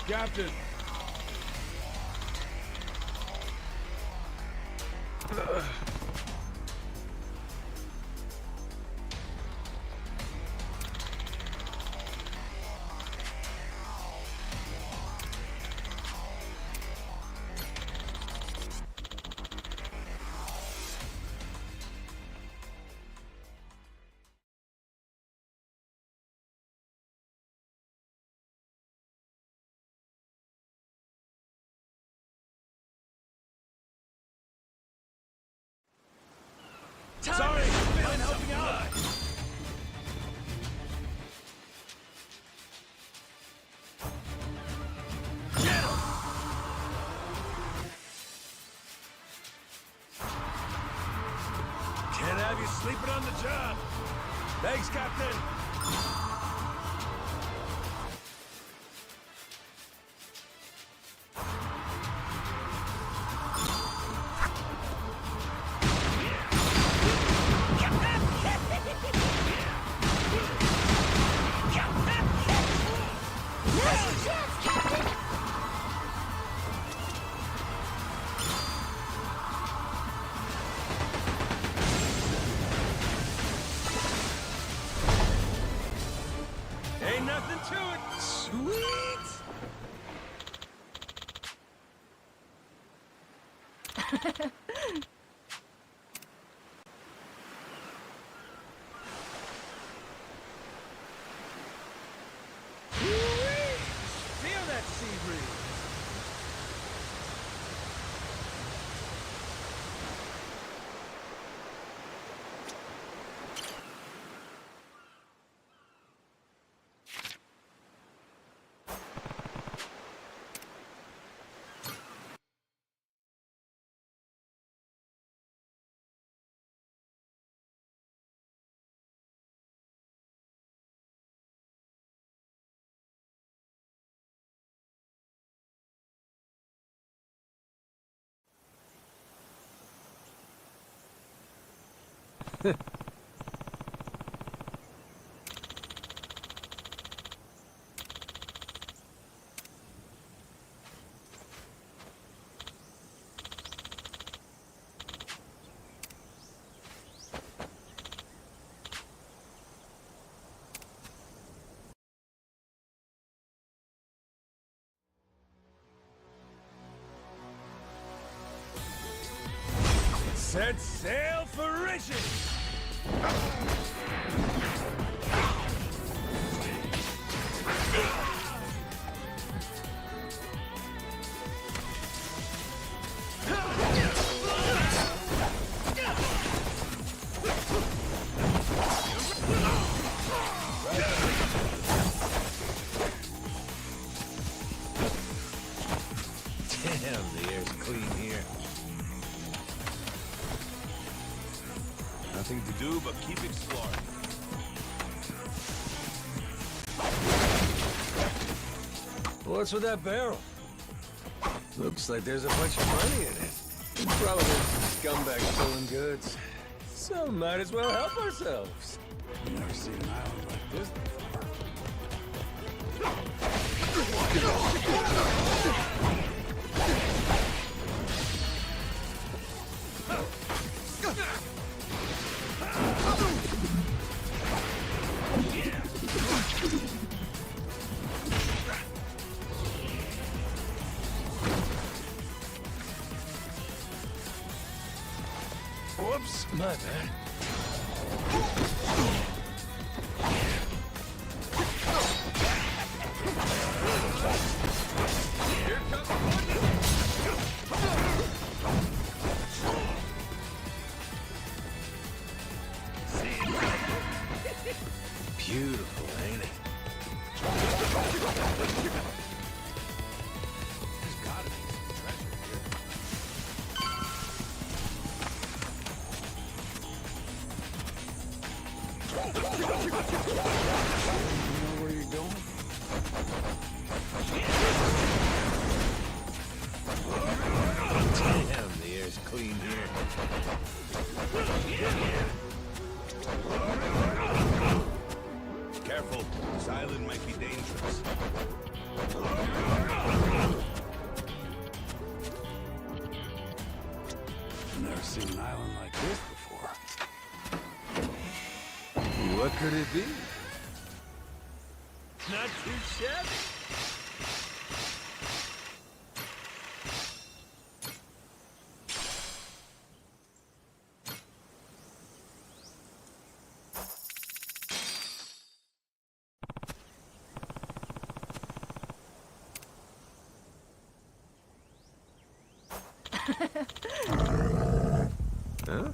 Captain. Sorry, I'm helping out. Can't have you sleeping on the job. Thanks, Captain. Ain't nothing to it. Sweet. Feel that sea breeze. Set sail for riches! Damn, the air's clean here. Nothing to do but keep exploring. What's with that barrel? Looks like there's a bunch of money in it. Probably scumbag stolen goods. So might as well help ourselves. Never seen an island like this before. Whoops, my bad. Here comes beautiful, ain't it? There's gotta be some treasure here. You know where you're going? Damn, the air's clean here. Careful. This island might be dangerous. I've never seen an island like this before. What could it be? Not too shabby. Huh?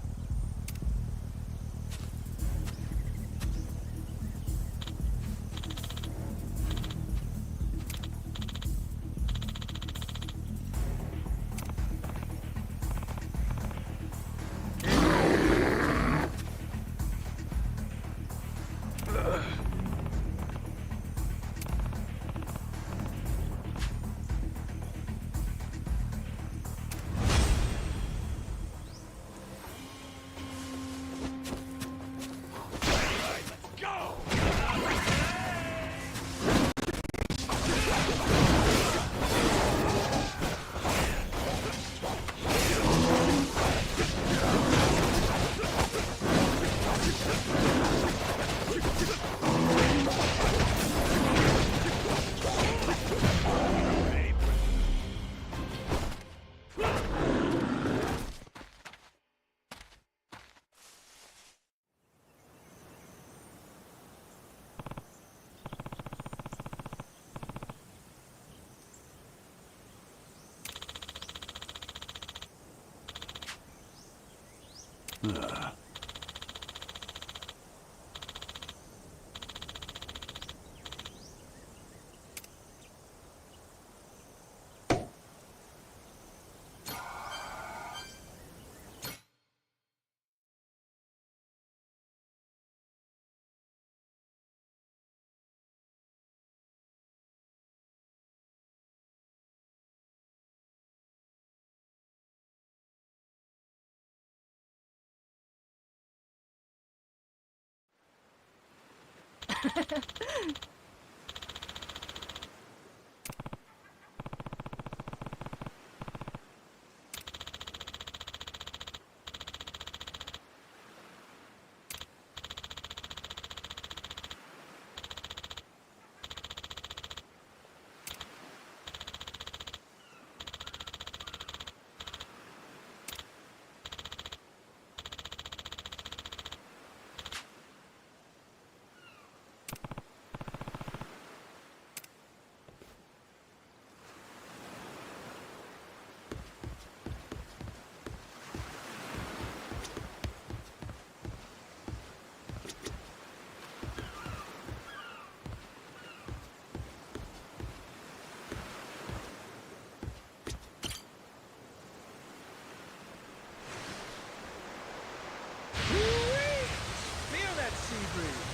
Feel that sea breeze.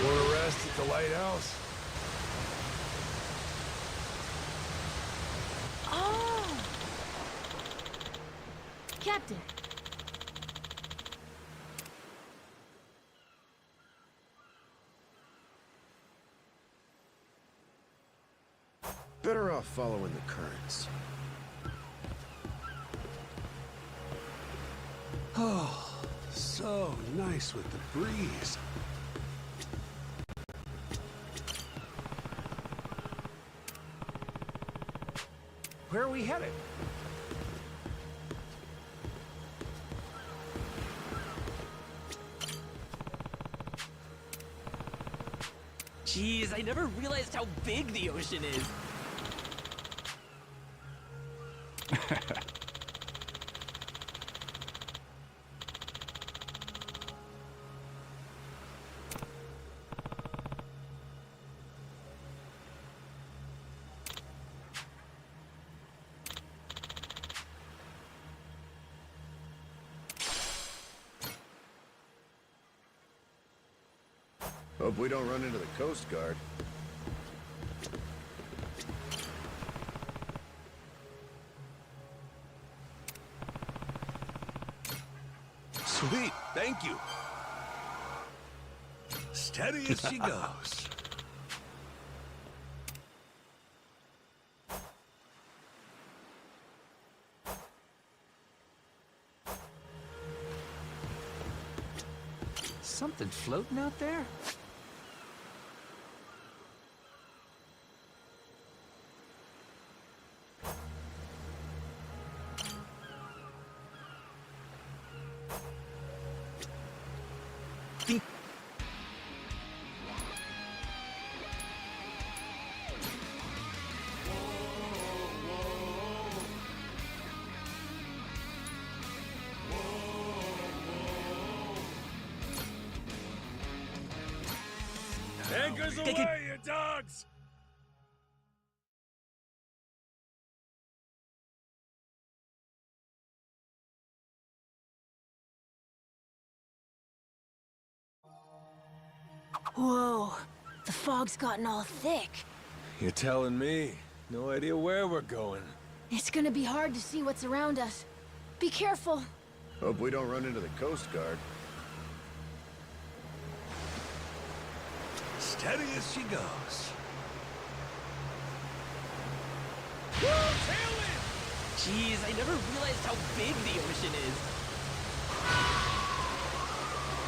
Want to rest at the lighthouse? Oh! Captain. Better off following the currents. Oh, so nice with the breeze. Where are we headed? Jeez, I never realized how big the ocean is. Hope we don't run into the Coast Guard. Sweet, thank you. Steady as she goes. Something floating out there? Anchors away, you dogs! Whoa, the fog's gotten all thick. You're telling me. No idea where we're going. It's gonna be hard to see what's around us. Be careful. Hope we don't run into the Coast Guard. Steady as she goes. Jeez, I never realized how big the ocean is.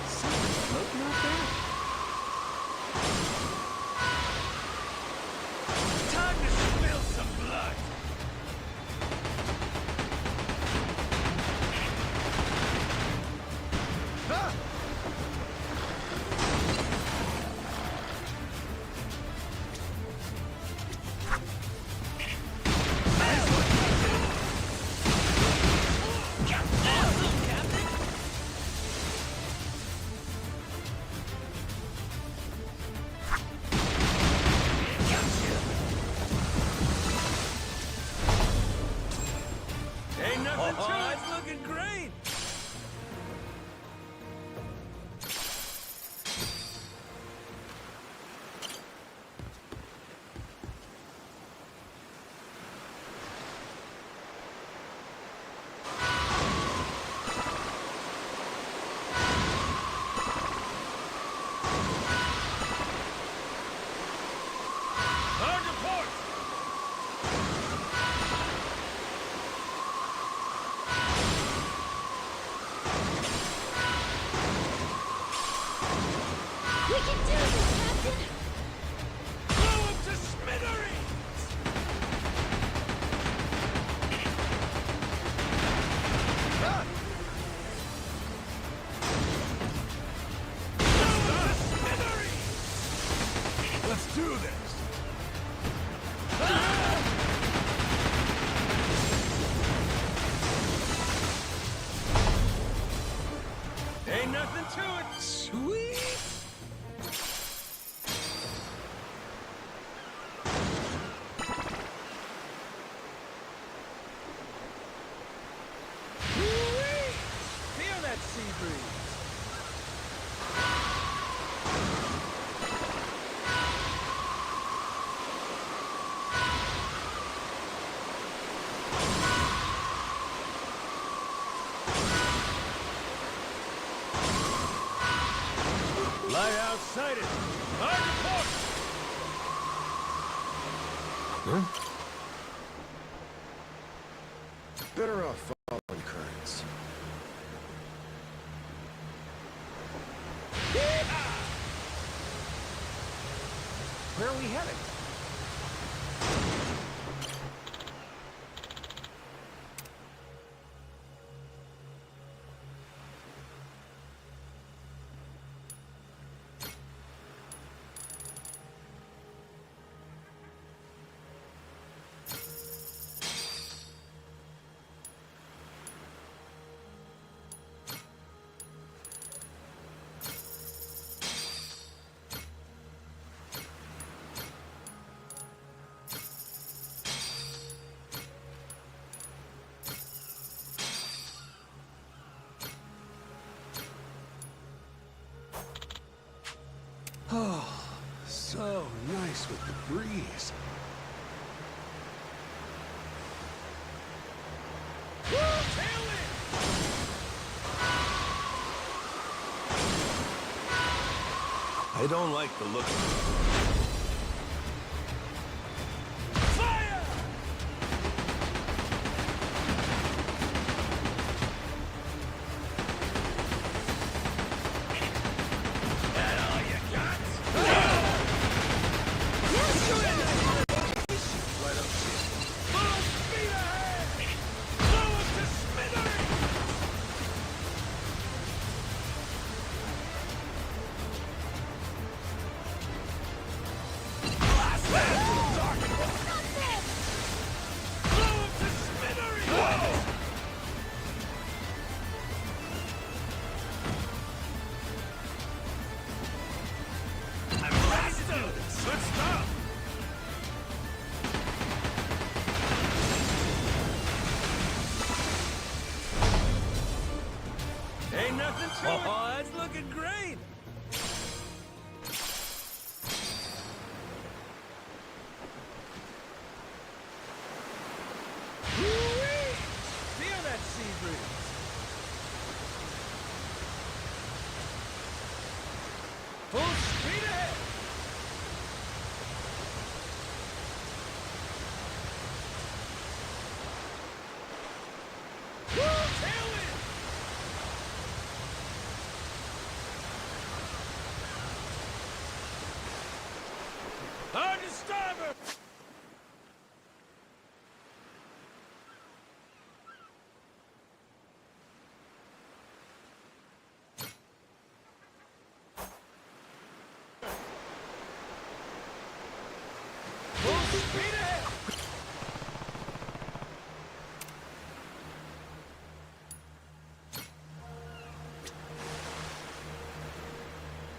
Something floating out there? Time to spill some blood. Ain't nothing to it. It's looking great. Hard to port. We can do this, Captain! Blow up to smithereens! Blow up to smithereens! Let's do this! Ain't nothing to it. Sweet. Woo-wee! Feel that sea breeze. Lighthouse sighted. Hard to port. Better off following currents. Where are we headed? I don't like the look of it. Fire! That all you got? Right up here. Full speed ahead! Blow up to smithereens! Blast them! Blow up to smithereens! I'm blasted! Good stuff! Ain't nothing to it. Oh, that's looking great. Woo-wee! Feel that sea breeze. Full speed ahead. Woo! Tailwind! Hard to starboard! Full speed ahead!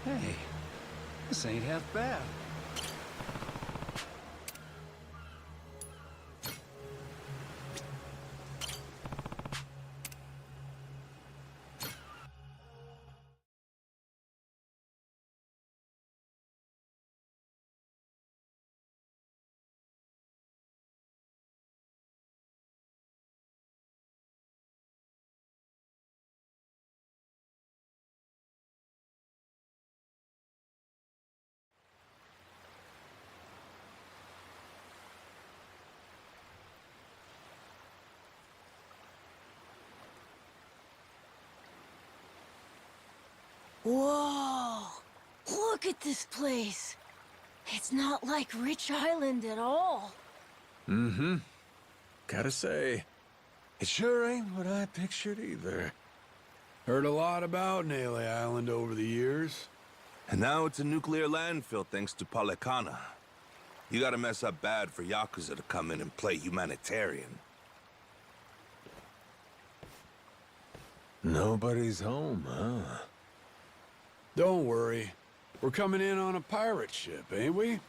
Hey, this ain't half bad. Whoa! Look at this place. It's not like Rich Island at all. Mm-hmm. Gotta say, it sure ain't what I pictured either. Heard a lot about Nail Island over the years. And now it's a nuclear landfill thanks to Policana. You gotta mess up bad for Yakuza to come in and play humanitarian. Nobody's home, huh? Don't worry. We're coming in on a pirate ship, ain't we?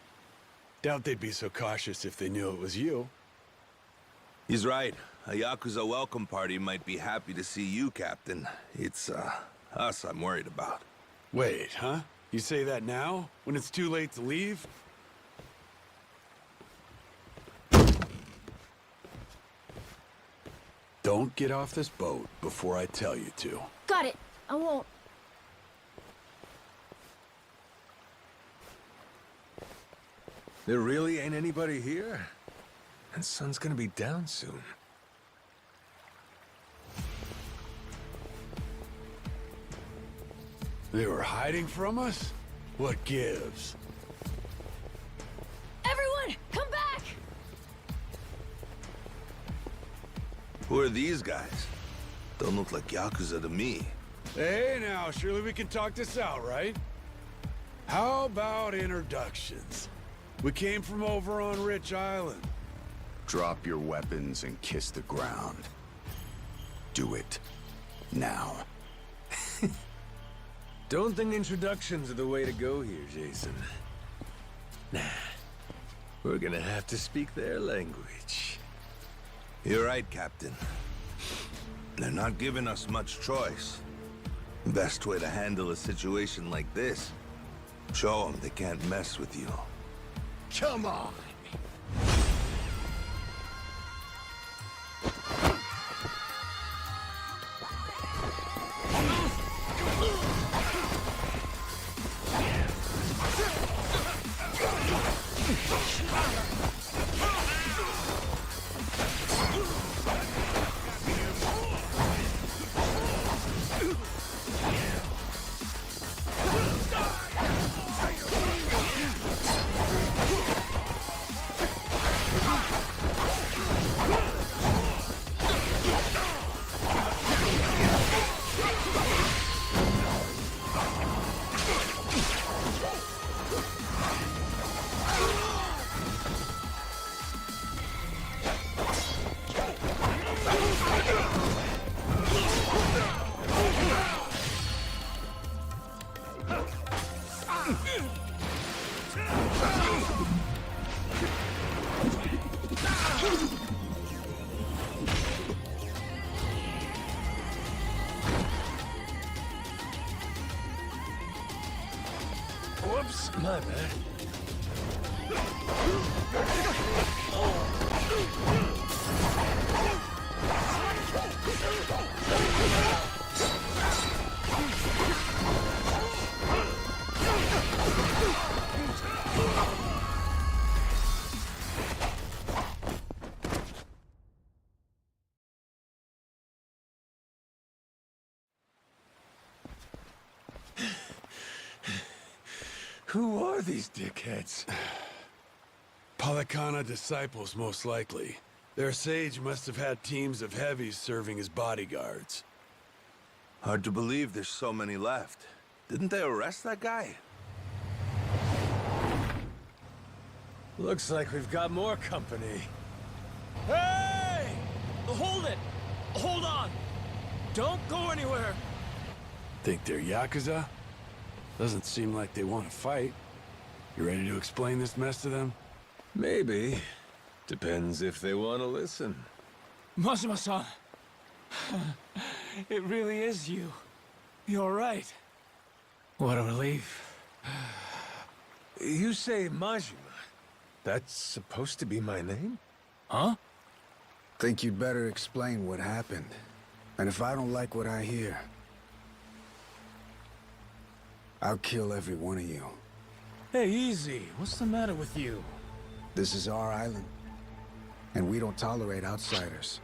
Doubt they'd be so cautious if they knew it was you. He's right. A Yakuza welcome party might be happy to see you, Captain. It's, us I'm worried about. Wait, huh? You say that now? When it's too late to leave? Don't get off this boat before I tell you to. Got it. I won't. There really ain't anybody here? And sun's gonna be down soon. They were hiding from us? What gives? Everyone, come back! Who are these guys? Don't look like Yakuza to me. Hey now, surely we can talk this out, right? How about introductions? We came from over on Rich Island. Drop your weapons and kiss the ground. Do it. Now. Don't think introductions are the way to go here, Jason. Nah. We're gonna have to speak their language. You're right, Captain. They're not giving us much choice. Best way to handle a situation like this, show them they can't mess with you. Come on! My bad. Who are these dickheads? Palikana disciples, most likely. Their sage must have had teams of heavies serving as bodyguards. Hard to believe there's so many left. Didn't they arrest that guy? Looks like we've got more company. Hey! Hold it! Hold on! Don't go anywhere! Think they're Yakuza? Doesn't seem like they want to fight. You ready to explain this mess to them? Maybe. Depends if they want to listen. Majima-san! It really is you. You're right. What a relief. You say Majima. That's supposed to be my name? Huh? Think you'd better explain what happened. And if I don't like what I hear, I'll kill every one of you. Hey, easy. What's the matter with you? This is our island, and we don't tolerate outsiders.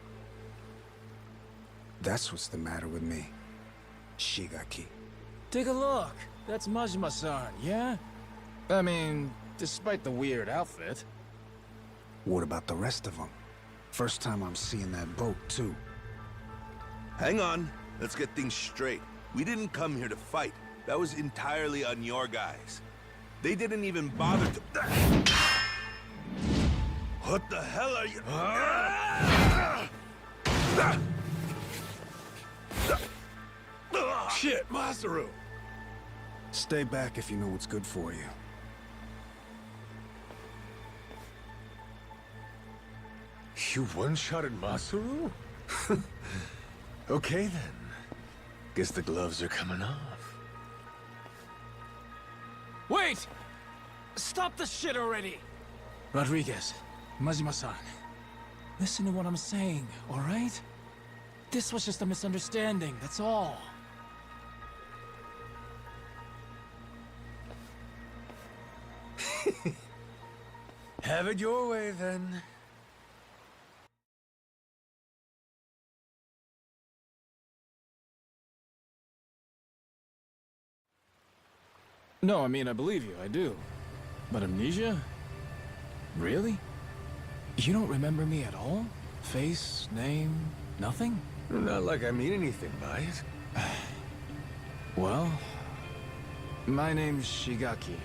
That's what's the matter with me, Shigaki. Take a look. That's Majima-san, yeah? I mean, despite the weird outfit. What about the rest of them? First time I'm seeing that boat, too. Hang on. Let's get things straight. We didn't come here to fight. That was entirely on your guys. They didn't even bother to... What the hell are you... Shit, Masaru! Stay back if you know what's good for you. You one-shotted Masaru? Okay then. Guess the gloves are coming off. Wait! Stop the shit already! Rodriguez, Majima-san, listen to what I'm saying, all right? This was just a misunderstanding, that's all. Have it your way then. No, I mean, I believe you, I do. But amnesia? Really? You don't remember me at all? Face, name, nothing? Not like I mean anything by it. Well, my name's Shigaki.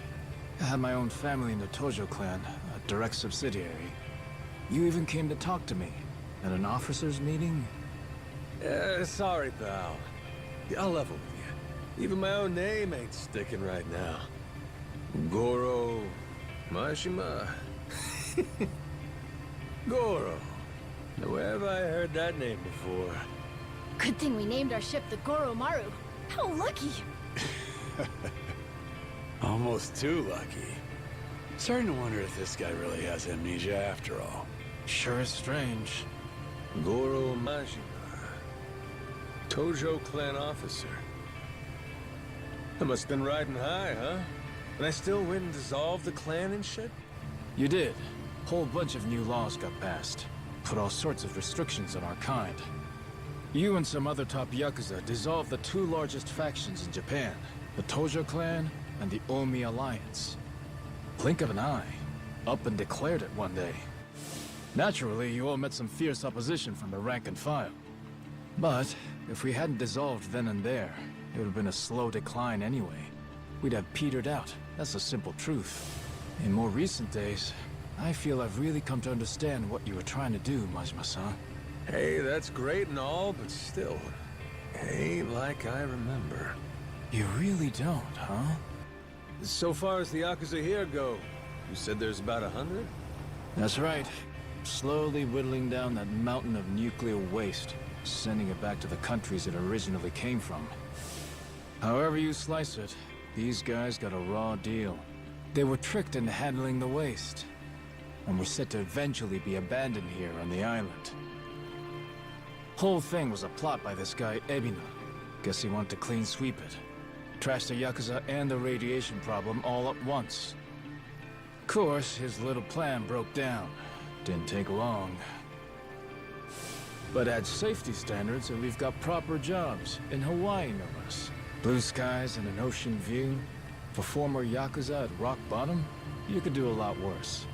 I had my own family in the Tojo clan, a direct subsidiary. You even came to talk to me at an officers' meeting? Sorry, pal. I'll level with you. Even my own name ain't sticking right now. Goro... Mashima? Goro. Now, where have I heard that name before? Good thing we named our ship the Goromaru. How lucky! Almost too lucky. Starting to wonder if this guy really has amnesia after all. Sure is strange. Goro Mashima. Tojo clan officer. I must have been riding high, huh? And I still went and dissolved the clan and shit? You did. Whole bunch of new laws got passed. Put all sorts of restrictions on our kind. You and some other top Yakuza dissolved the two largest factions in Japan, the Tojo clan and the Omi Alliance. Blink of an eye, up and declared it one day. Naturally, you all met some fierce opposition from the rank and file. But if we hadn't dissolved then and there, it would have been a slow decline anyway. We'd have petered out, that's the simple truth. In more recent days, I feel I've really come to understand what you were trying to do, Majima-san. Hey, that's great and all, but still, ain't like I remember. You really don't, huh? So far as the Yakuza here go, you said there's about 100? That's right. Slowly whittling down that mountain of nuclear waste, sending it back to the countries it originally came from. However you slice it, these guys got a raw deal. They were tricked into handling the waste, and were set to eventually be abandoned here on the island. Whole thing was a plot by this guy, Ebina. Guess he wanted to clean sweep it. Trash the Yakuza and the radiation problem all at once. Of course, his little plan broke down. Didn't take long. But add safety standards and we've got proper jobs. In Hawaii, no less. Blue skies and an ocean view. For former Yakuza at rock bottom, you could do a lot worse.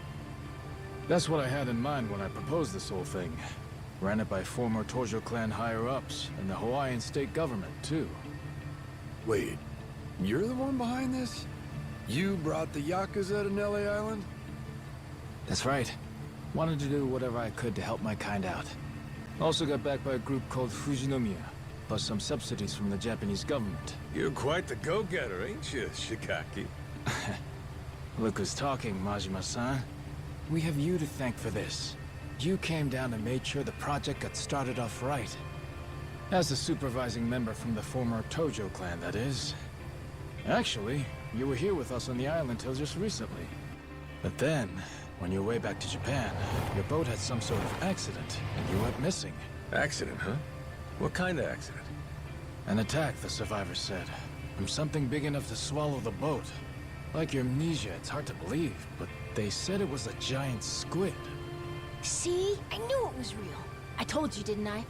That's what I had in mind when I proposed this whole thing. Ran it by former Tojo clan higher-ups, and the Hawaiian state government, too. Wait, you're the one behind this? You brought the Yakuza to Nelly Island? That's right. Wanted to do whatever I could to help my kind out. Also got backed by a group called Fujinomiya, plus some subsidies from the Japanese government. You're quite the go-getter, ain't you, Shikaki? Look who's talking, Majima-san. We have you to thank for this. You came down and made sure the project got started off right. As a supervising member from the former Tojo clan, that is. Actually, you were here with us on the island till just recently. But then, on your way back to Japan, your boat had some sort of accident, and you went missing. Accident, huh? What kind of accident? An attack, the survivors said. From something big enough to swallow the boat. Like your amnesia, it's hard to believe, but they said it was a giant squid. See? I knew it was real. I told you, didn't I?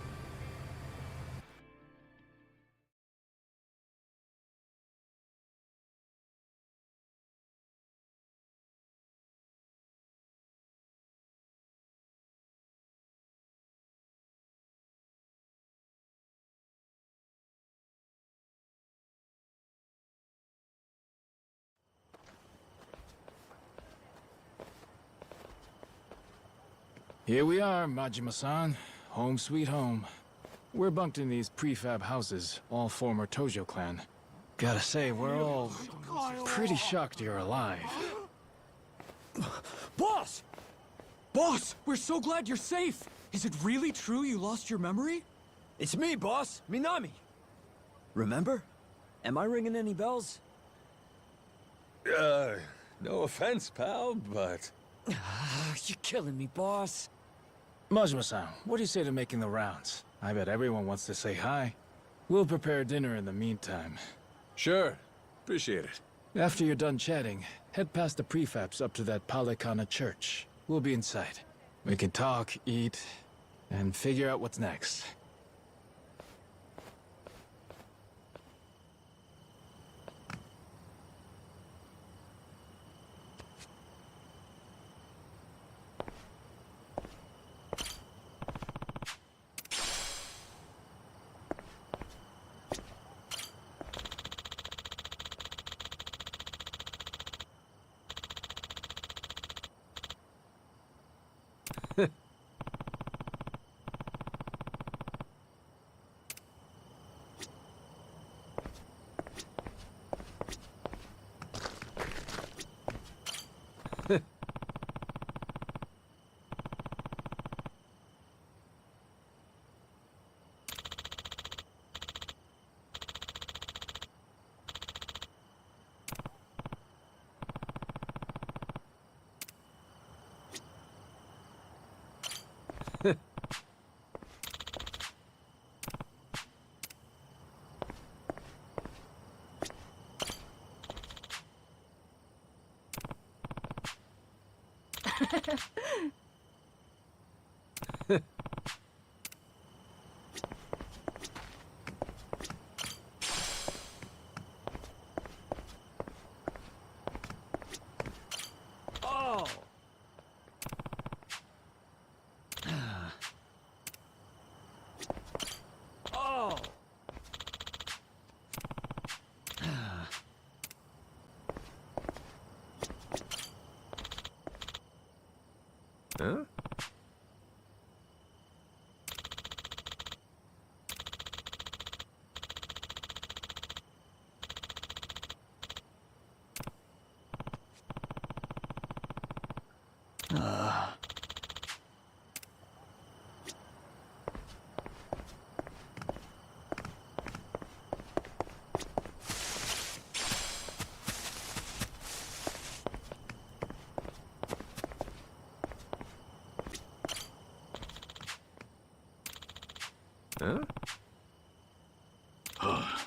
Here we are, Majima-san. Home sweet home. We're bunked in these prefab houses, all former Tojo clan. Gotta say, we're all pretty shocked you're alive. Boss! Boss! We're so glad you're safe! Is it really true you lost your memory? It's me, boss! Minami! Remember? Am I ringing any bells? No offense, pal, but... You're killing me, boss. Majima-san, what do you say to making the rounds? I bet everyone wants to say hi. We'll prepare dinner in the meantime. Sure. Appreciate it. After you're done chatting, head past the prefabs up to that Palikana church. We'll be inside. We can talk, eat, and figure out what's next. Huh? Huh?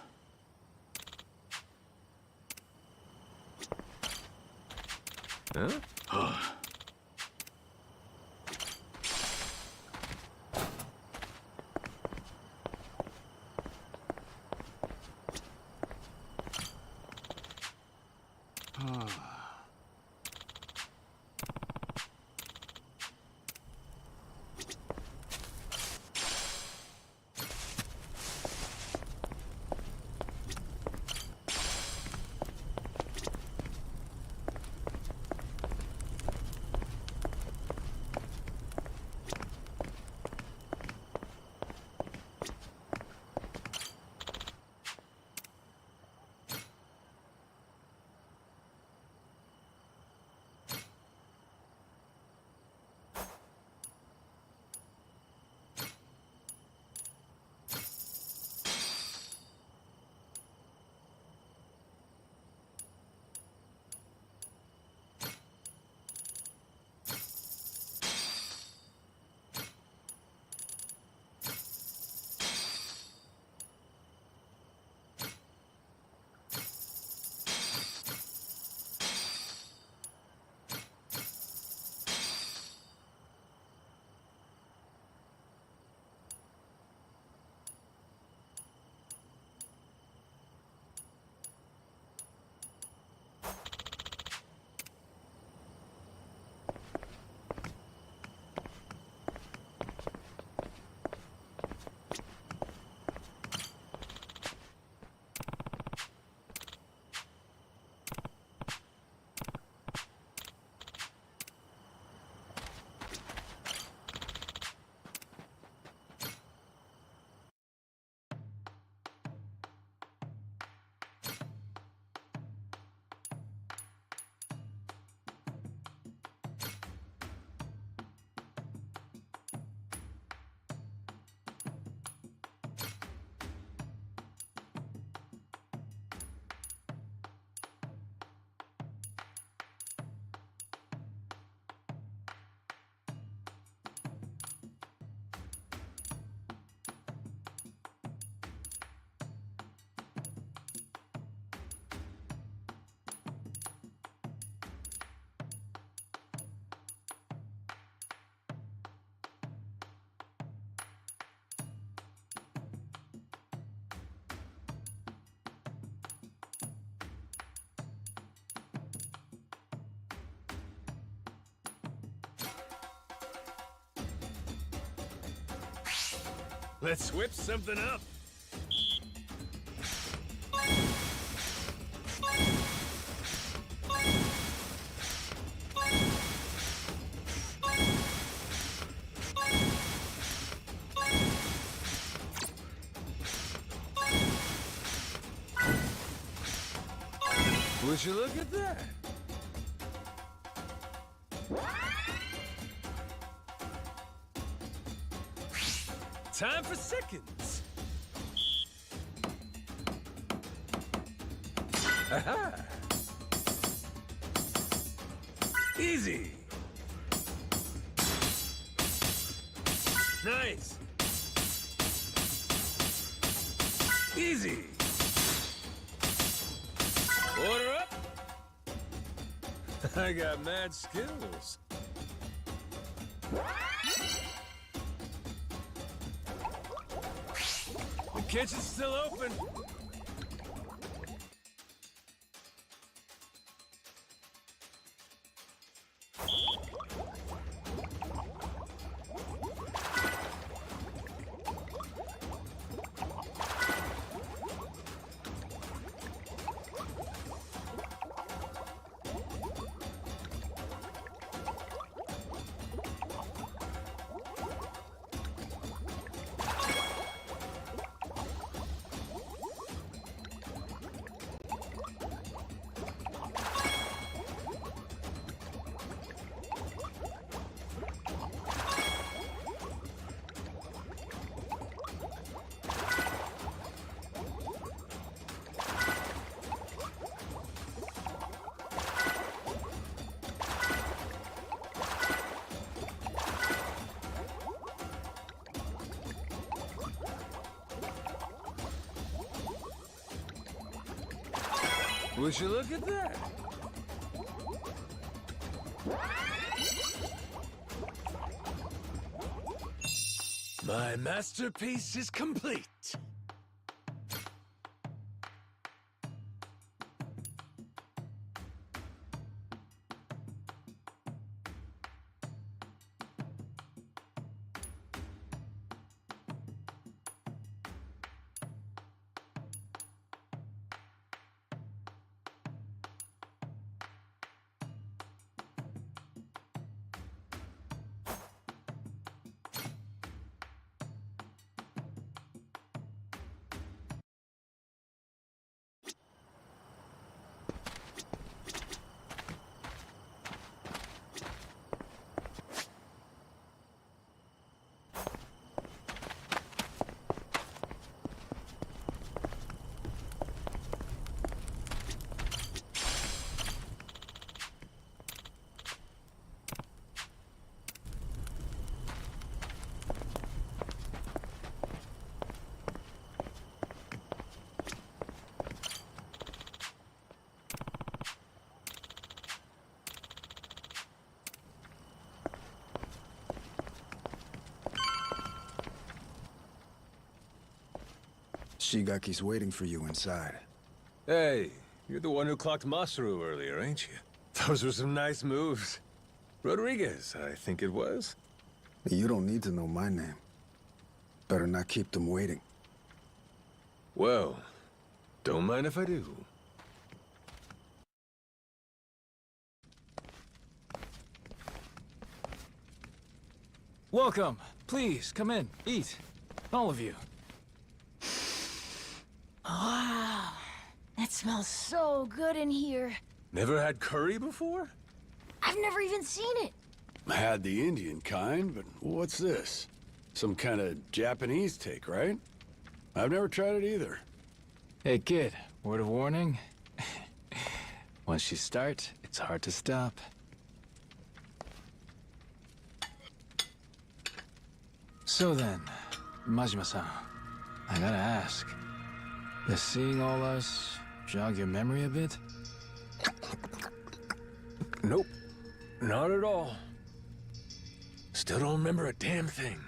Let's whip something up. Would you look at that? Time for seconds. Aha! Easy. Nice. Easy. Order up. I got mad skills. The kitchen's still open. Would you look at that? My masterpiece is complete. Shigaki's waiting for you inside. Hey, you're the one who clocked Masaru earlier, ain't you? Those were some nice moves. Rodriguez, I think it was. You don't need to know my name. Better not keep them waiting. Well, don't mind if I do. Welcome. Please, come in. Eat. All of you. Wow. That smells so good in here. Never had curry before? I've never even seen it. I had the Indian kind, but what's this? Some kind of Japanese take, right? I've never tried it either. Hey, kid. Word of warning. Once you start, it's hard to stop. So then, Majima-san, I gotta ask. Does seeing all us jog your memory a bit? Nope. Not at all. Still don't remember a damn thing.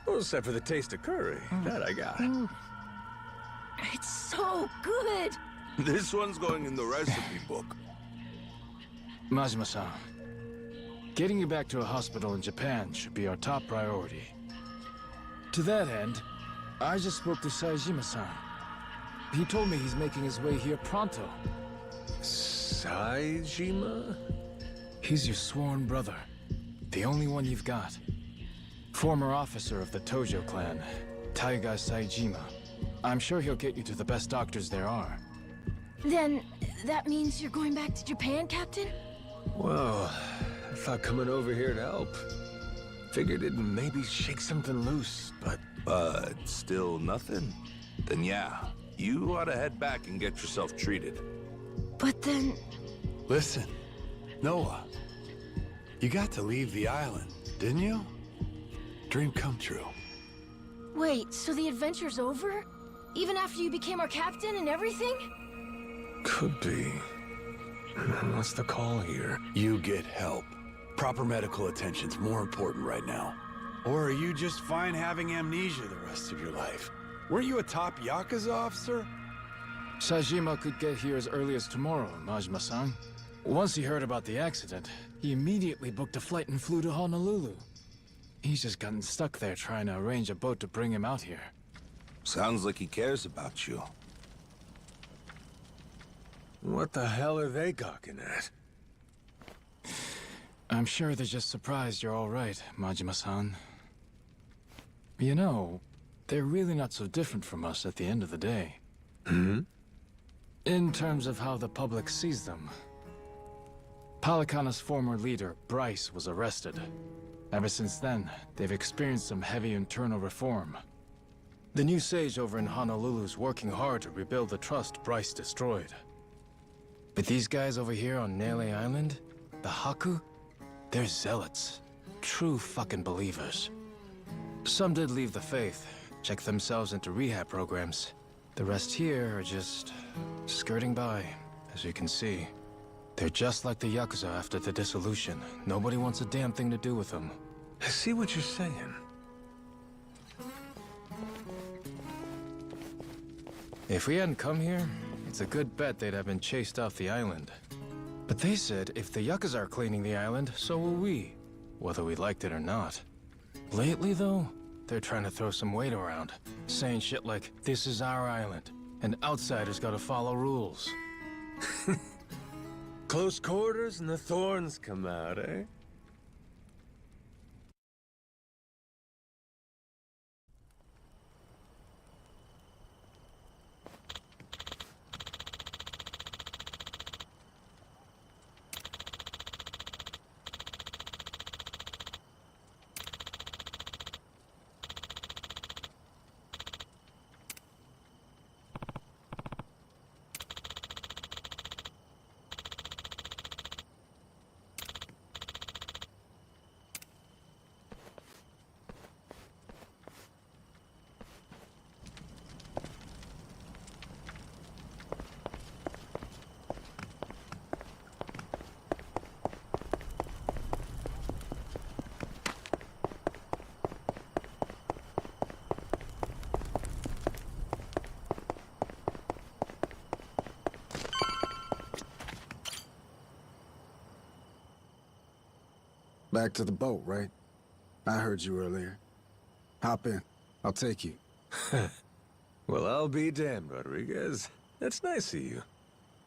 Well, except for the taste of curry. That I got. It's so good. This one's going in the recipe book. Majima-san, getting you back to a hospital in Japan should be our top priority. To that end, I just spoke to Saejima-san. He told me he's making his way here pronto. Saejima? He's your sworn brother. The only one you've got. Former officer of the Tojo clan, Taiga Saejima. I'm sure he'll get you to the best doctors there are. Then, that means you're going back to Japan, Captain? Well, I thought coming over here to help. Figured it'd maybe shake something loose, but... Still nothing? Then yeah, you ought to head back and get yourself treated. But then... Listen, Noah, you got to leave the island, didn't you? Dream come true. Wait, so the adventure's over? Even after you became our captain and everything? Could be. What's the call here? You get help. Proper medical attention's more important right now. Or are you just fine having amnesia the rest of your life? Weren't you a top Yakuza officer? Saejima could get here as early as tomorrow, Majima-san. Once he heard about the accident, he immediately booked a flight and flew to Honolulu. He's just gotten stuck there trying to arrange a boat to bring him out here. Sounds like he cares about you. What the hell are they gawking at? I'm sure they're just surprised you're all right, Majima-san. You know, they're really not so different from us at the end of the day. Hmm? In terms of how the public sees them. Palikana's former leader, Bryce, was arrested. Ever since then, they've experienced some heavy internal reform. The new sage over in Honolulu's working hard to rebuild the trust Bryce destroyed. But these guys over here on Nele Island, the Haku, they're zealots. True fucking believers. Some did leave the faith, check themselves into rehab programs, The rest here are just skirting by, as you can see. They're just like the Yakuza after the dissolution. Nobody wants a damn thing to do with them. I see what you're saying. If we hadn't come here, it's a good bet they'd have been chased off the island. But they said if the Yakuza are cleaning the island, so will we. Whether we liked it or not. Lately, though, they're trying to throw some weight around. Saying shit like, this is our island, and outsiders gotta follow rules. Close quarters and the thorns come out, eh? Back to the boat, right? I heard you earlier. Hop in. I'll take you. Well, I'll be damned, Rodriguez. That's nice of you.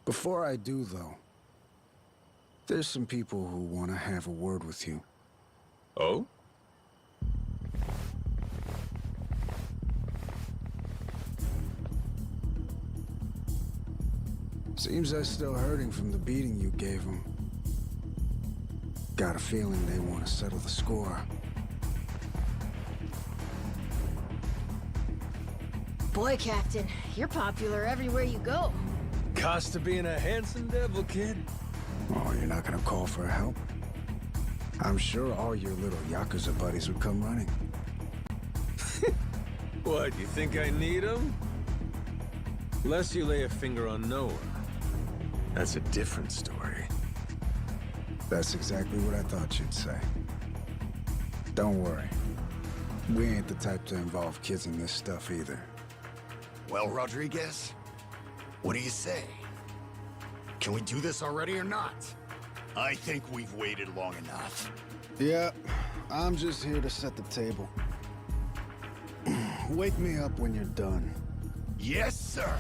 Before I do, though, there's some people who want to have a word with you. Oh? Seems they're still hurting from the beating you gave them. Got a feeling they want to settle the score. Boy, Captain, you're popular everywhere you go. Cost of being a handsome devil, kid. Oh, you're not gonna call for help? I'm sure all your little Yakuza buddies would come running. What, you think I need them? Unless you lay a finger on Noah. That's a different story. That's exactly what I thought you'd say. Don't worry. We ain't the type to involve kids in this stuff either. Well, Rodriguez, what do you say? Can we do this already or not? I think we've waited long enough. Yeah, I'm just here to set the table. Wake me up when you're done. Yes, sir.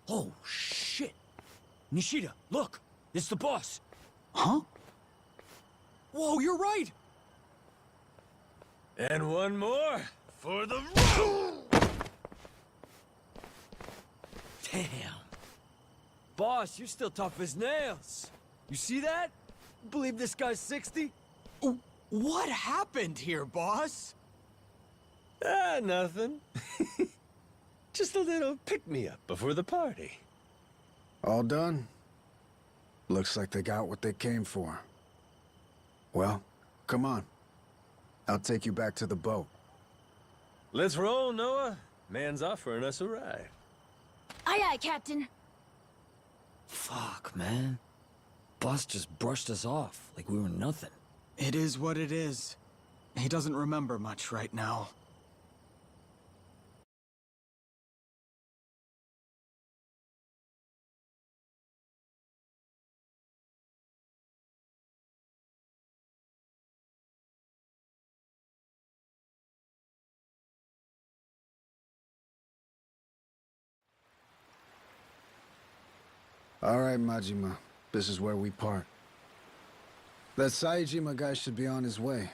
Oh, shit! Nishida, look! It's the boss! Huh? Whoa, you're right! And one more for the Damn. Boss, you're still tough as nails. You see that? Believe this guy's 60? What happened here, boss? Ah, nothing. Just a little pick-me-up before the party. All done? Looks like they got what they came for. Well, come on. I'll take you back to the boat. Let's roll, Noah. Man's offering us a ride. Aye, aye, Captain. Fuck, man. Boss just brushed us off like we were nothing. It is what it is. He doesn't remember much right now. All right, Majima. This is where we part. That Saejima guy should be on his way.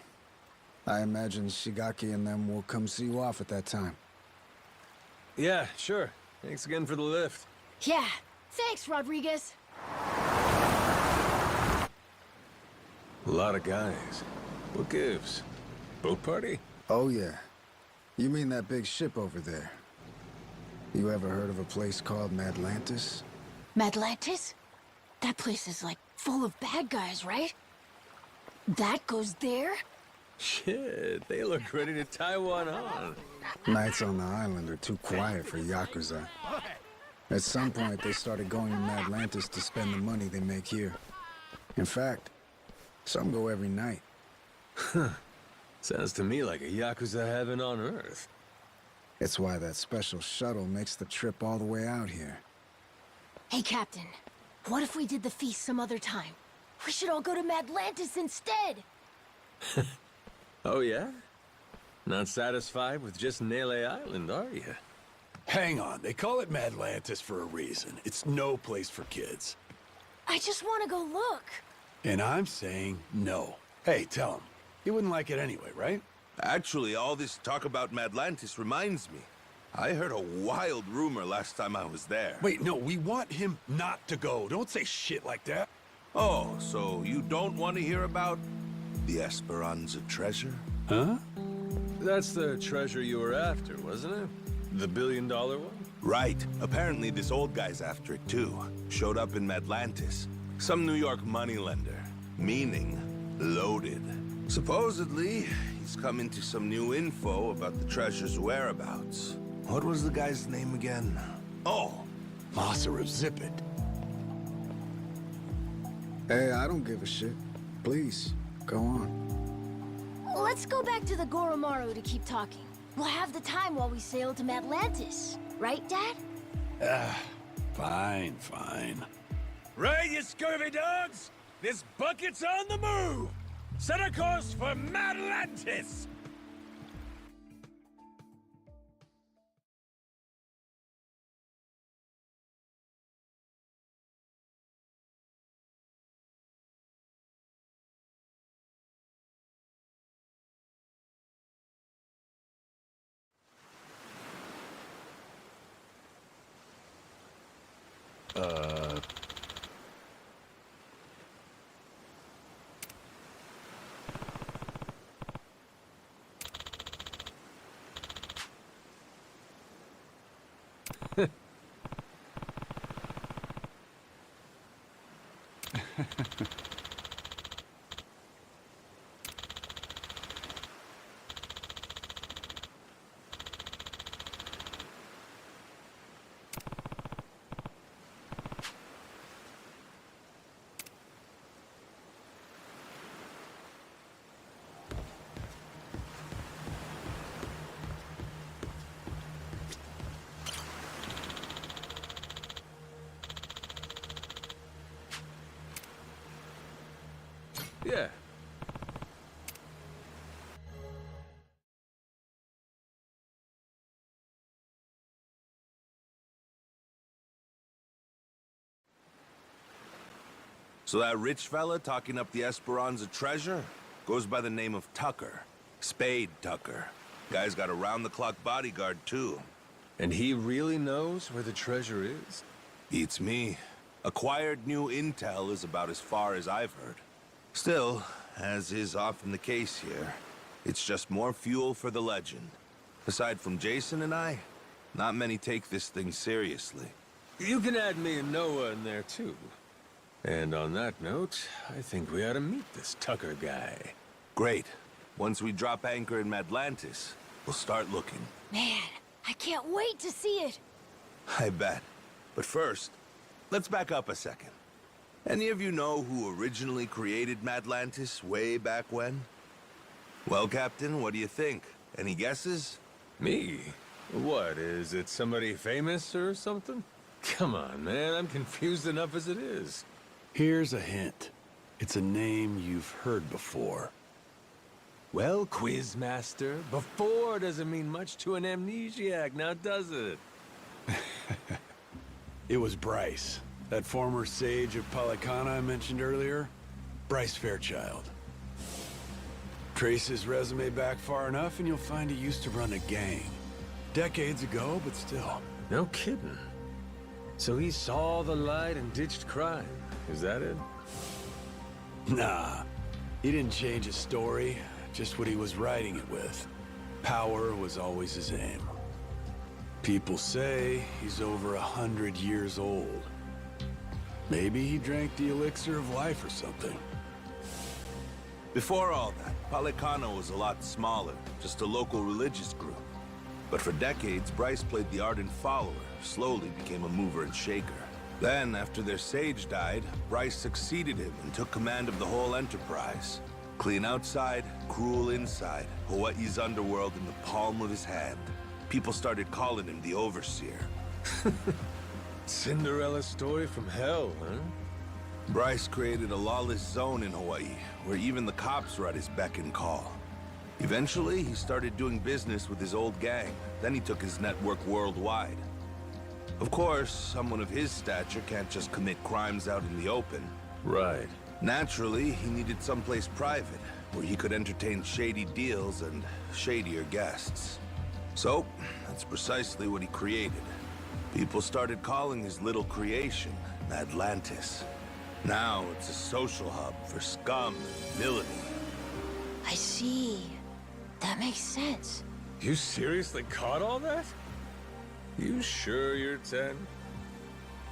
I imagine Shigaki and them will come see you off at that time. Yeah, sure. Thanks again for the lift. Yeah, thanks, Rodriguez. A lot of guys. What gives? Boat party? Oh, yeah. You mean that big ship over there? You ever heard of a place called Madlantis? Madlantis? That place is like full of bad guys, right? That goes there? Shit, they look ready to tie one on. Nights on the island are too quiet for Yakuza. At some point, they started going to Madlantis to spend the money they make here. In fact, some go every night. Sounds to me like a Yakuza heaven on Earth. It's why that special shuttle makes the trip all the way out here. Hey, Captain. What if we did the feast some other time? We should all go to Madlantis instead! Oh, yeah? Not satisfied with just Nele Island, are you? Hang on, they call it Madlantis for a reason. It's no place for kids. I just want to go look. And I'm saying no. Hey, tell him. You wouldn't like it anyway, right? Actually, all this talk about Madlantis reminds me. I heard a wild rumor last time I was there. Wait, no, we want him not to go. Don't say shit like that. Oh, so you don't want to hear about the Esperanza treasure? Huh? That's the treasure you were after, wasn't it? The billion-dollar one? Right. Apparently this old guy's after it too. Showed up in Madlantis. Some New York moneylender. Meaning, loaded. Supposedly, he's come into some new info about the treasure's whereabouts. What was the guy's name again? Oh, Master Zip It. Hey, I don't give a shit. Please, go on. Let's go back to the Goromaru to keep talking. We'll have the time while we sail to Madlantis. Right, Dad? Fine, fine. Right, you scurvy dogs! This bucket's on the move! Set a course for Madlantis! Yeah. so that rich fella talking up the Esperanza treasure goes by the name of Tucker. Spade Tucker. Guy's got a round-the-clock bodyguard, too. And he really knows where the treasure is? Beats me. Acquired new intel is about as far as I've heard. Still, as is often the case here, it's just more fuel for the legend. Aside from Jason and I, not many take this thing seriously. You can add me and Noah in there, too. And on that note, I think we ought to meet this Tucker guy. Great. Once we drop anchor in Atlantis, we'll start looking. Man, I can't wait to see it. I bet. But first, let's back up a second. Any of you know who originally created Atlantis way back when? Well, Captain, what do you think? Any guesses? Me? What, is it somebody famous or something? Come on, man, I'm confused enough as it is. Here's a hint. It's a name you've heard before. Well, Quizmaster, before doesn't mean much to an amnesiac, now does it? It was Bryce, that former sage of Palicana I mentioned earlier. Bryce Fairchild. Trace his resume back far enough and you'll find he used to run a gang. Decades ago, but still. No kidding. So he saw the light and ditched crime, is that it? Nah, he didn't change his story, just what he was writing it with. Power was always his aim. People say he's over 100 years old. Maybe he drank the elixir of life or something. Before all that, Palicano was a lot smaller, just a local religious group. But for decades, Bryce played the ardent follower, slowly became a mover and shaker. Then, after their sage died, Bryce succeeded him and took command of the whole enterprise. Clean outside, cruel inside, Hawaii's underworld in the palm of his hand. People started calling him the Overseer. Cinderella story from hell, huh? Bryce created a lawless zone in Hawaii, where even the cops were at his beck and call. Eventually, he started doing business with his old gang. Then he took his network worldwide. Of course, someone of his stature can't just commit crimes out in the open. Right. Naturally, he needed someplace private, where he could entertain shady deals and shadier guests. So, that's precisely what he created. People started calling his little creation Atlantis. Now it's a social hub for scum and villainy. I see. That makes sense. You seriously caught all that? You sure you're 10?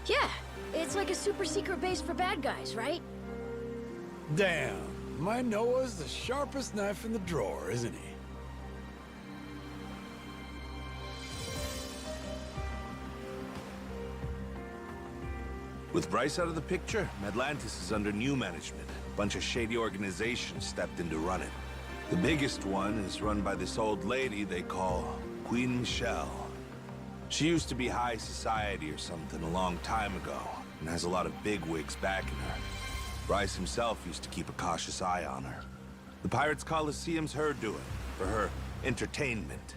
Yeah, it's like a super secret base for bad guys, right? Damn, my Noah's the sharpest knife in the drawer, isn't he? With Bryce out of the picture, Atlantis is under new management. A bunch of shady organizations stepped in to run it. The biggest one is run by this old lady they call Queen Michelle. She used to be high society or something a long time ago, and has a lot of bigwigs backing her. Bryce himself used to keep a cautious eye on her. The Pirates Coliseum's her doing, for her entertainment.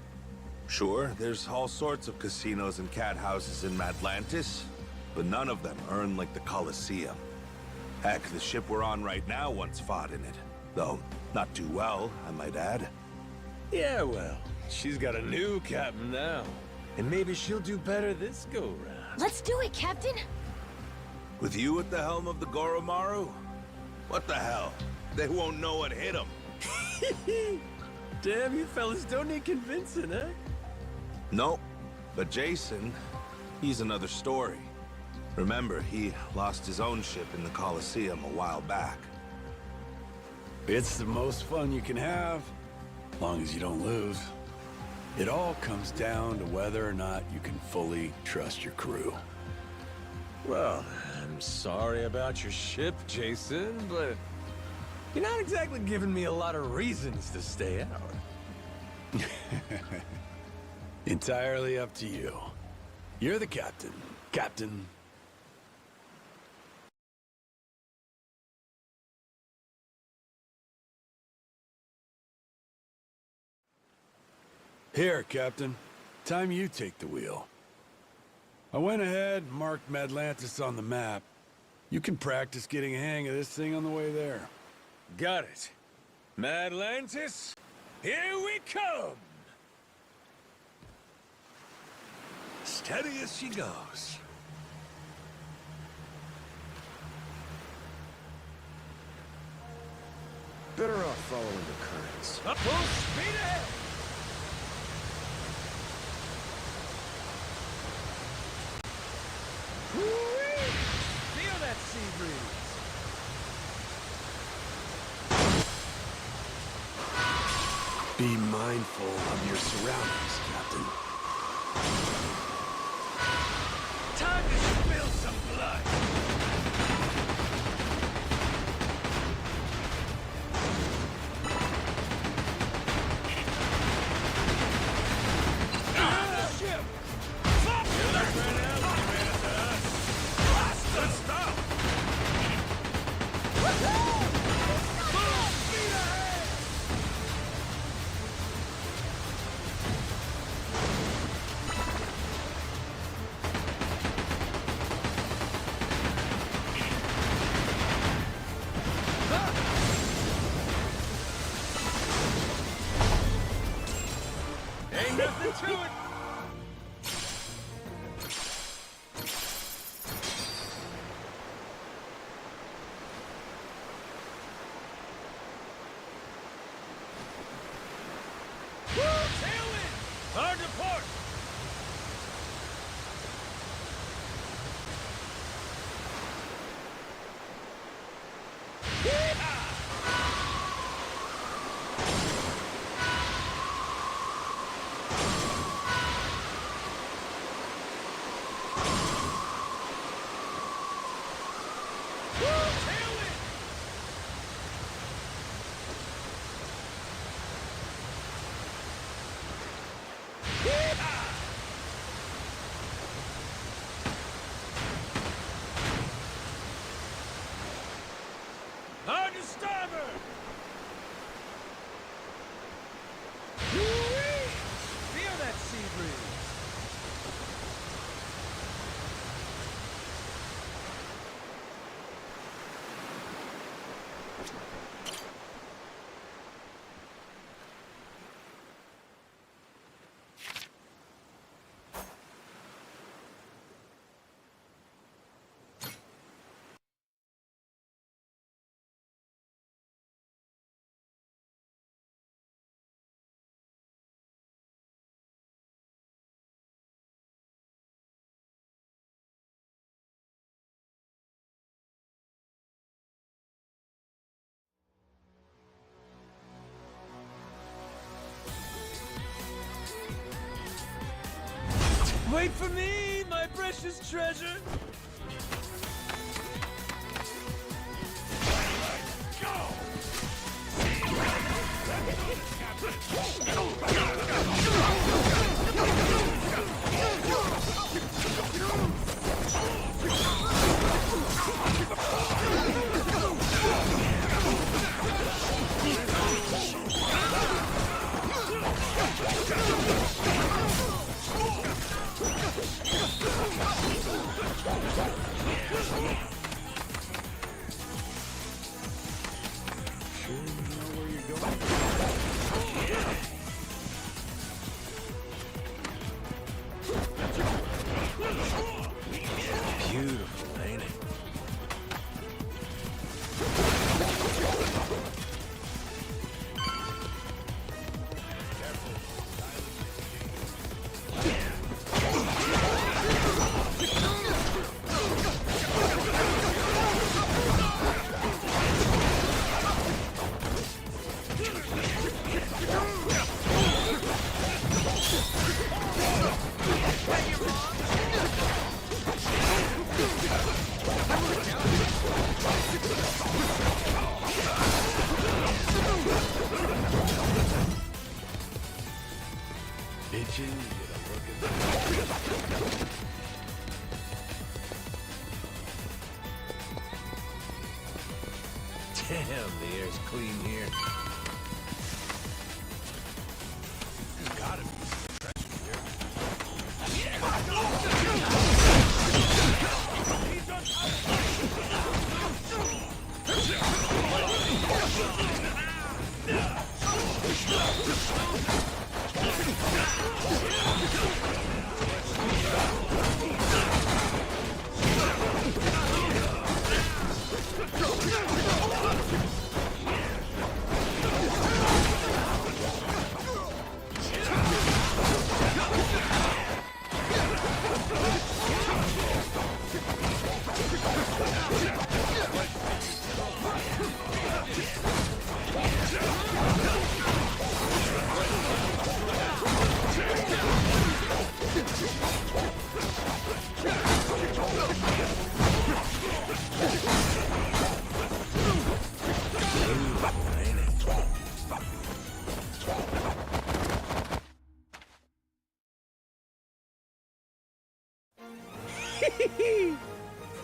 Sure, there's all sorts of casinos and cat houses in Atlantis, but none of them earn like the Coliseum. Heck, the ship we're on right now once fought in it. Though, not too well, I might add. Yeah, well, she's got a new captain now. And maybe she'll do better this go-round. Let's do it, Captain! With you at the helm of the Goromaru? What the hell? They won't know what hit them. Damn, you fellas don't need convincing, eh? Nope. But Jason, he's another story. Remember, he lost his own ship in the Coliseum a while back. It's the most fun you can have, as long as you don't lose. It all comes down to whether or not you can fully trust your crew. Well, I'm sorry about your ship, Jason, but you're not exactly giving me a lot of reasons to stay out. Entirely up to you. You're the captain, Captain. Here, Captain. Time you take the wheel. I went ahead and marked Atlantis on the map. You can practice getting a hang of this thing on the way there. Got it. Atlantis, here we come! Steady as she goes. Better off following the currents. Up full speed ahead! Be mindful of your surroundings, Captain. Time to spill some blood. Ain't nothing to it. Tailwind! Hard to port! Hard to starboard! Woo-wee! Feel that sea breeze! Wait for me, my precious treasure! Beautiful, ain't it? Itching to get a look at Damn, the air's clean here. There's gotta be some pressure here.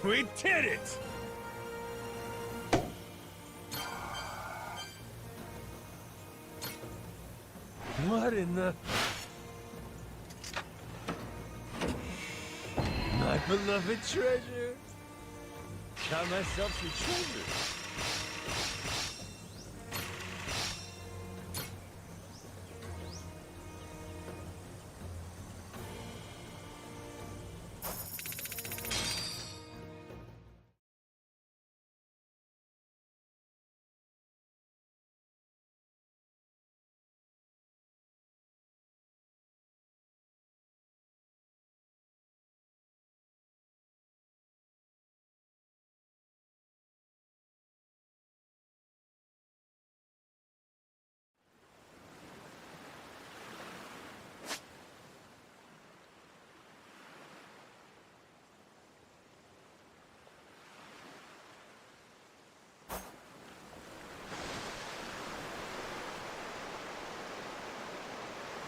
We did it! What in the... My beloved treasure! Got myself some treasure!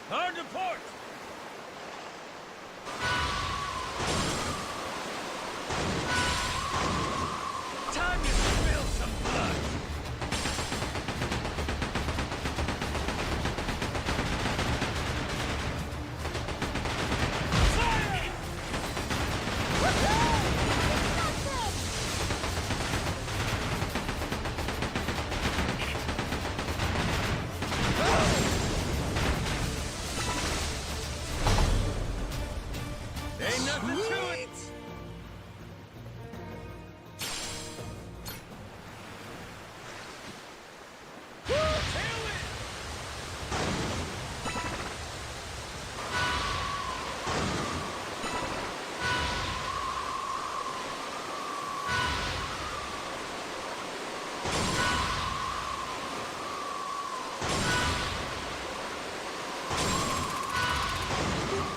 Hard to port! Time to spill some blood! Fire! Ain't nothing to it!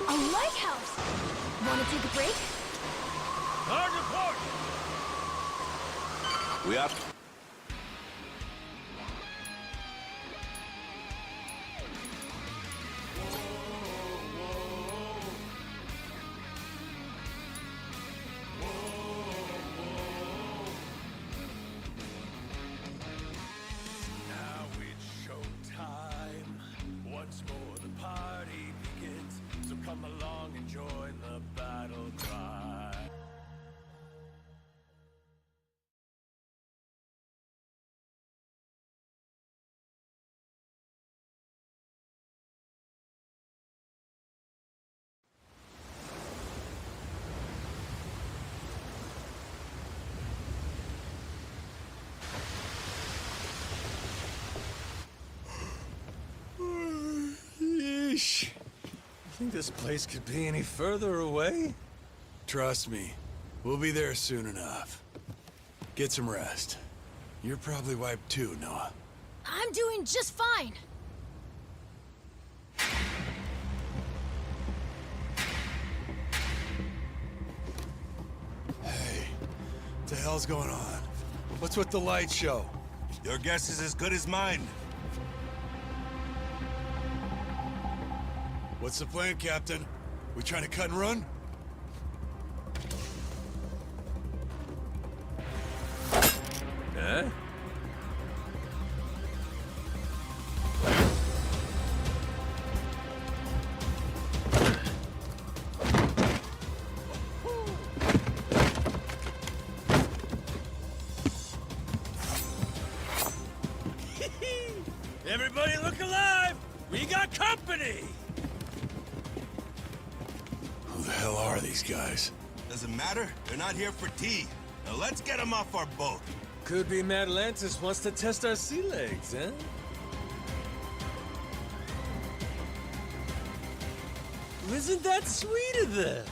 A lighthouse! Wanna take a break? Hard to port! We up? Now it's showtime. Once more the party begins. So come along and join the battle cry. Yeesh. You think this place could be any further away? Trust me, we'll be there soon enough. Get some rest. You're probably wiped too, Noah. I'm doing just fine. Hey, what the hell's going on? What's with the light show? Your guess is as good as mine. What's the plan, Captain? We trying to cut and run? Huh? Everybody look alive! We got company! Who the hell are these guys? Doesn't matter. They're not here for tea. Now let's get them off our boat. Could be Atlantis wants to test our sea legs, huh? Isn't that sweet of them?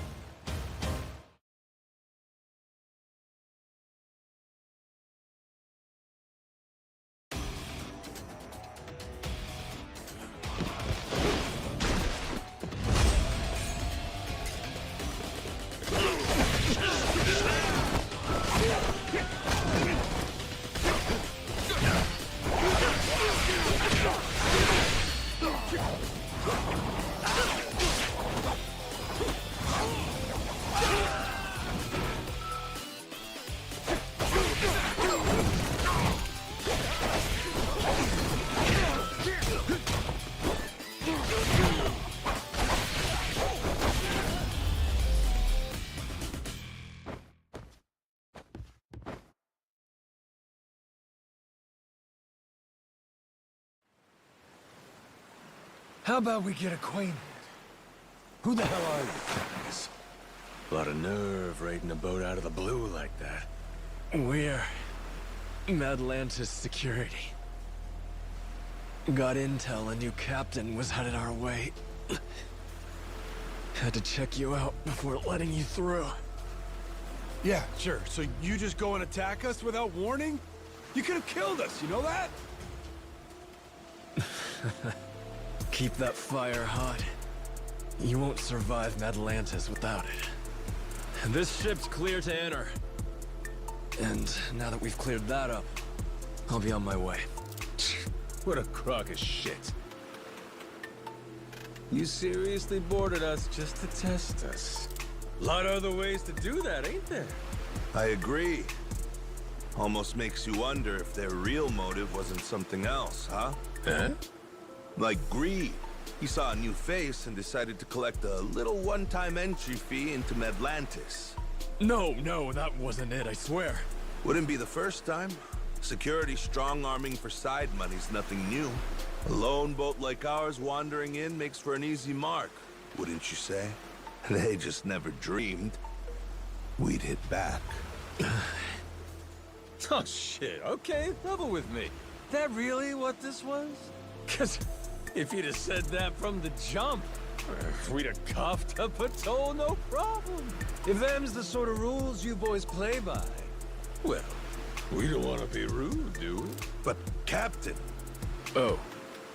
How about we get acquainted? Who the hell are you guys? A lot of nerve raiding a boat out of the blue like that. We're Atlantis security. Got intel a new captain was headed our way. Had to check you out before letting you through. Yeah, sure. So you just go and attack us without warning? You could have killed us, you know that? Keep that fire hot. You won't survive Atlantis without it. This ship's clear to enter. And now that we've cleared that up, I'll be on my way. What a crock of shit. You seriously boarded us just to test us. Lot of other ways to do that, ain't there? I agree. Almost makes you wonder if their real motive wasn't something else, huh? Huh? Like greed. He saw a new face and decided to collect a little one-time entry fee into Atlantis. No, that wasn't it, I swear. Wouldn't be the first time. Security strong-arming for side money's nothing new. A lone boat like ours wandering in makes for an easy mark, wouldn't you say? They just never dreamed we'd hit back. Oh shit, okay, level with me. That really what this was? Cause if you'd have said that from the jump, we'd have coughed up a toll, no problem. If them's the sort of rules you boys play by, well, we don't want to be rude, do we? But, Captain... Oh,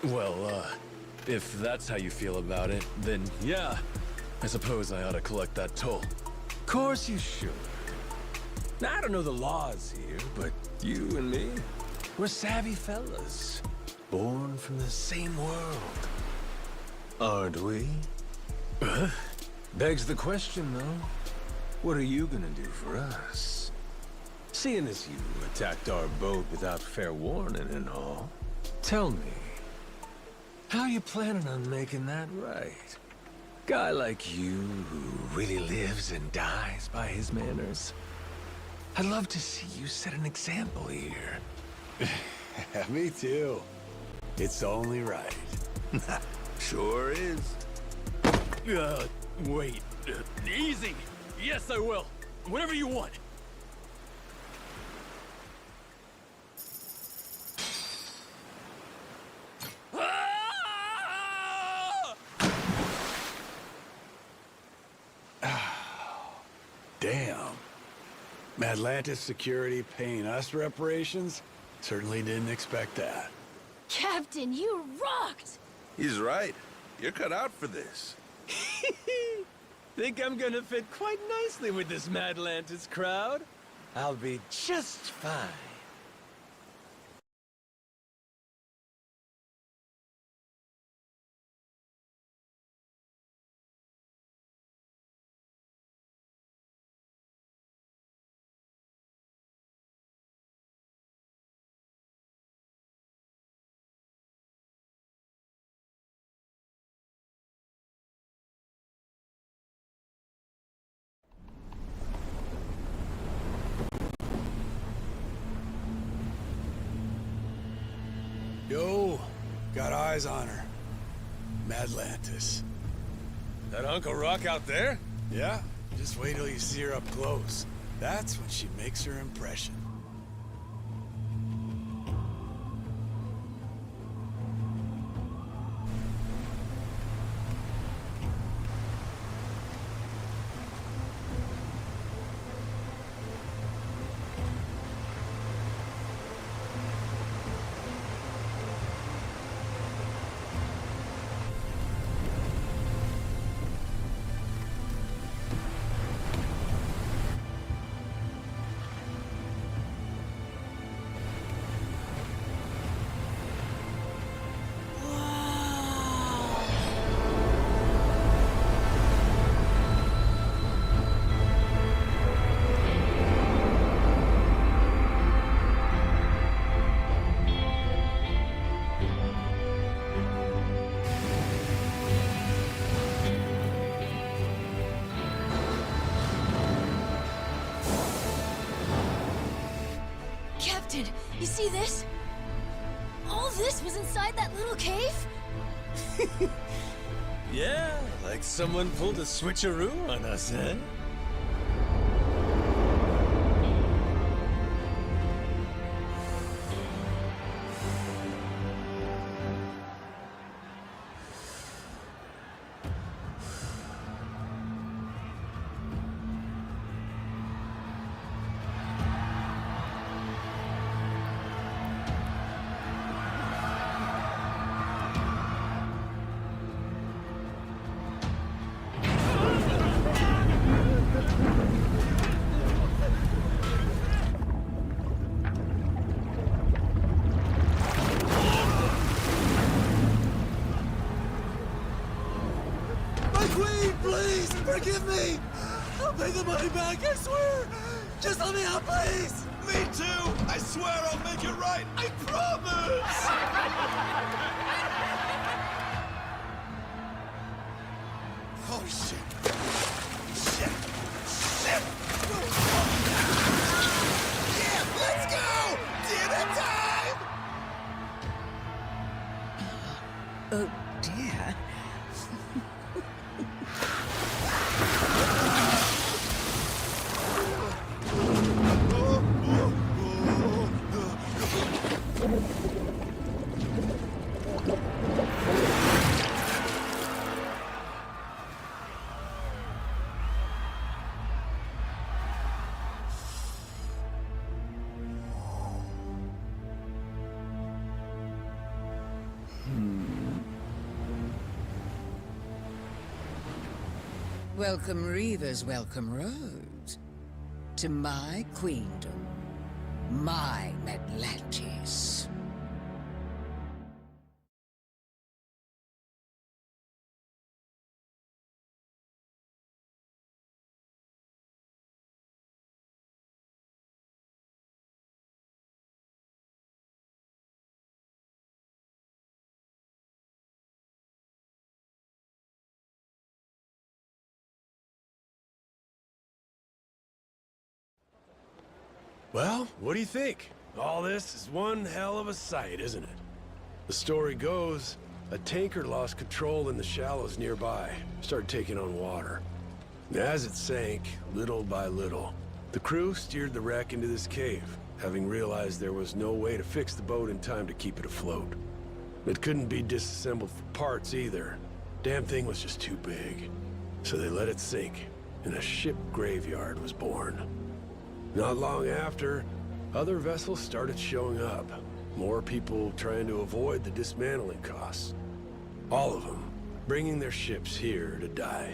well, if that's how you feel about it, then yeah, I suppose I ought to collect that toll. Course you should. Now, I don't know the laws here, but you and me, we're savvy fellas. Born from the same world. Aren't we? Begs the question, though. What are you gonna do for us? Seeing as you attacked our boat without fair warning and all, tell me, how you planning on making that right? Guy like you who really lives and dies by his manners. I'd love to see you set an example here. Me too. It's only right. Sure is. Wait. Easy! Yes, I will. Whatever you want. Damn. Atlantis security paying us reparations? Certainly didn't expect that. Captain, you rocked! He's right. You're cut out for this. Think I'm gonna fit quite nicely with this Madlantis crowd? I'll be just fine. Yo, got eyes on her. Atlantis. That Uncle Rock out there? Yeah, just wait till you see her up close. That's when she makes her impression. Captain, you see this? All this was inside that little cave? Yeah, like someone pulled a switcheroo on us, eh? Please, forgive me! I'll pay the money back, I swear! Just let me out, please! Me too! I swear I'll make it right! I promise! Oh, shit. Shit! Shit! Yeah, let's go! Dinner time! Oh, dear. Welcome Reavers, welcome Roads. To my queendom, my Atlantis. Well, what do you think? All this is one hell of a sight, isn't it? The story goes, a tanker lost control in the shallows nearby, started taking on water. And as it sank, little by little, the crew steered the wreck into this cave, having realized there was no way to fix the boat in time to keep it afloat. It couldn't be disassembled for parts either. Damn thing was just too big. So they let it sink, and a ship graveyard was born. Not long after, other vessels started showing up. More people trying to avoid the dismantling costs. All of them bringing their ships here to die.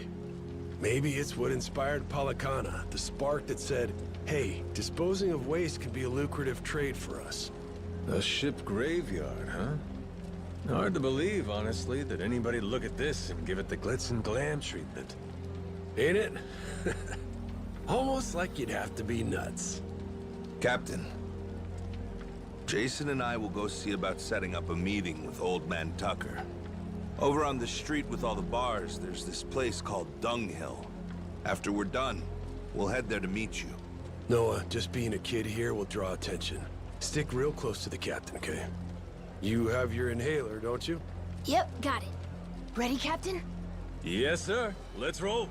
Maybe it's what inspired Palikana, the spark that said, hey, disposing of waste can be a lucrative trade for us. A ship graveyard, huh? Hard to believe, honestly, that anybody'd look at this and give it the glitz and glam treatment. Ain't it? Almost like you'd have to be nuts. Captain, Jason and I will go see about setting up a meeting with Old Man Tucker. Over on the street with all the bars, there's this place called Dunghill. After we're done, we'll head there to meet you. Noah, just being a kid here will draw attention. Stick real close to the captain, okay? You have your inhaler, don't you? Yep, got it. Ready, Captain? Yes, sir. Let's roll.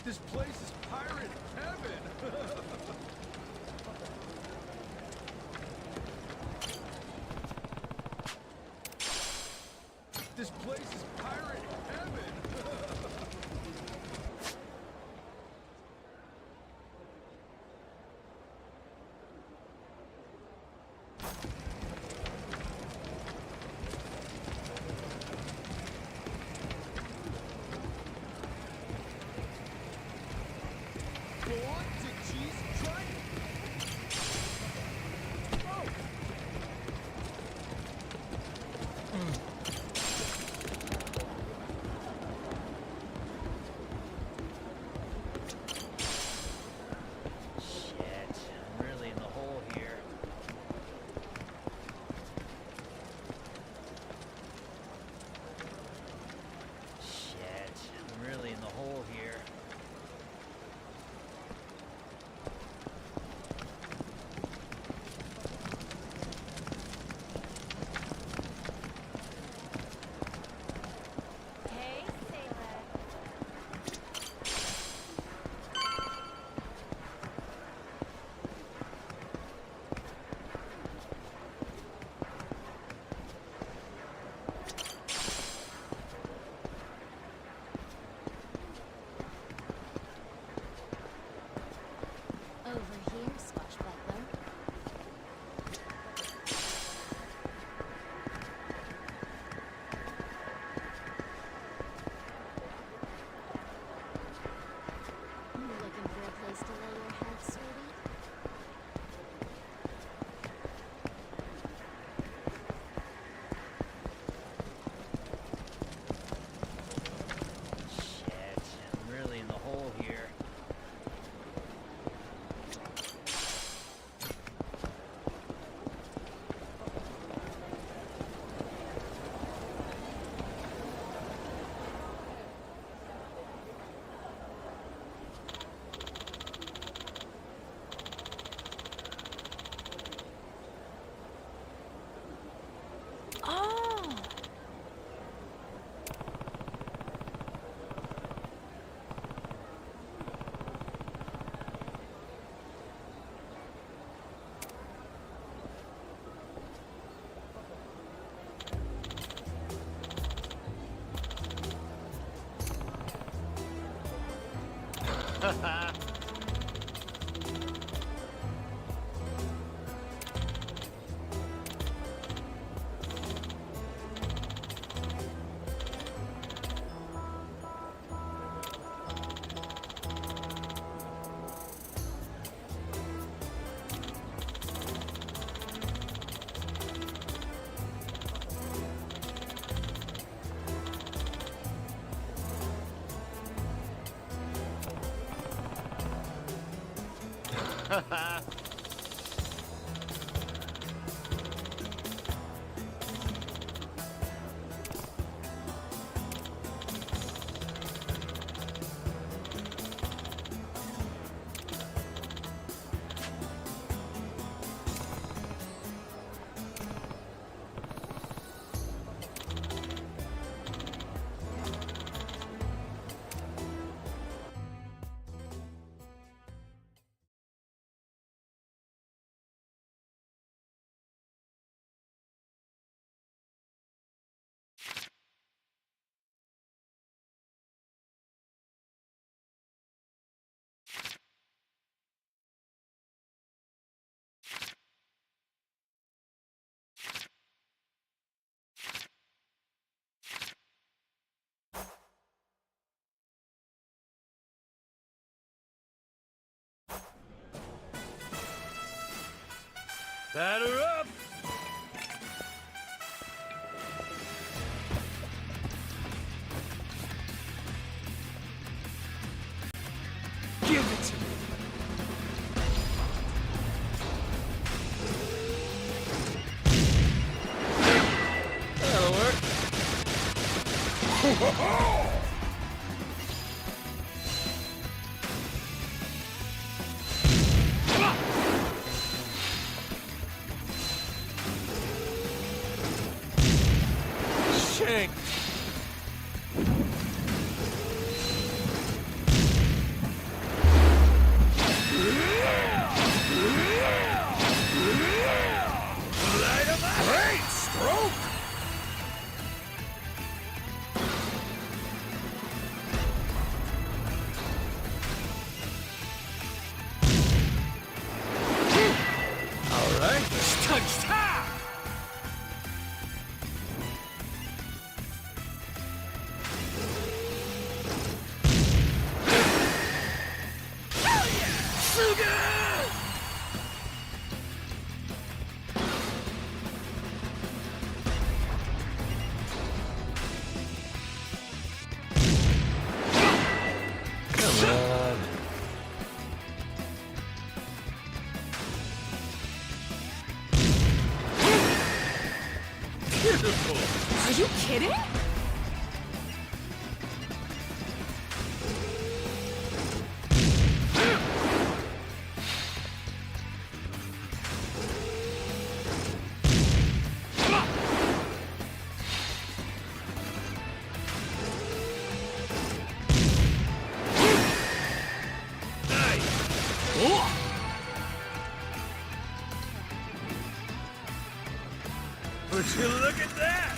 This place is pirate heaven! This place is pirate heaven! Batter up! Give it to me! That'll work. Shank! Great stroke! All right. Touch. Come on. Beautiful. Are you kidding? Would you look at that?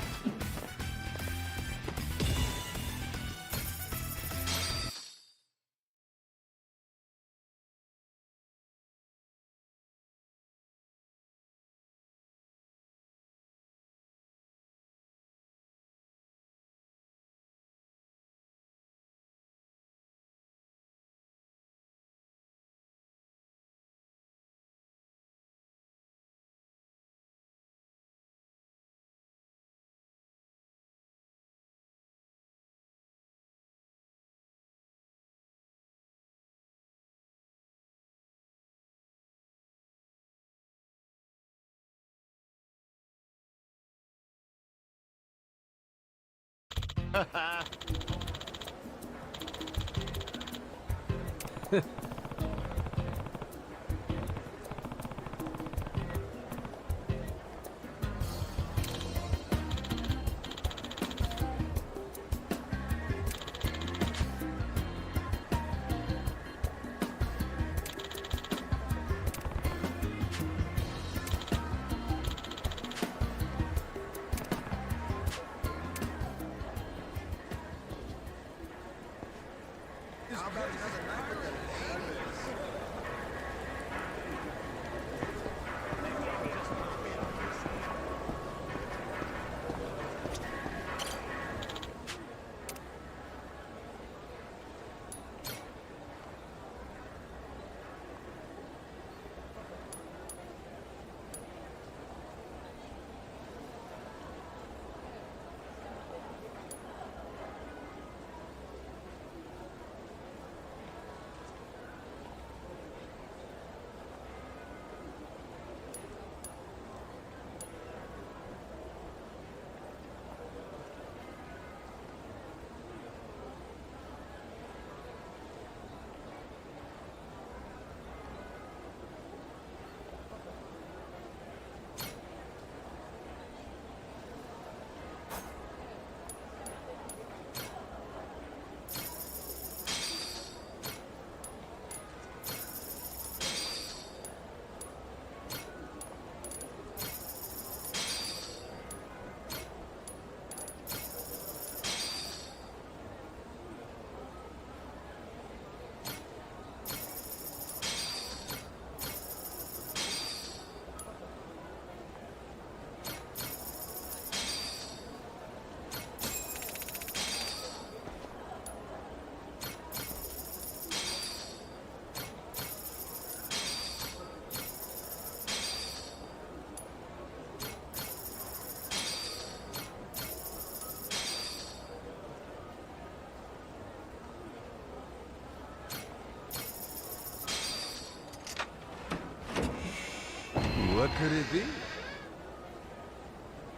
What could it be?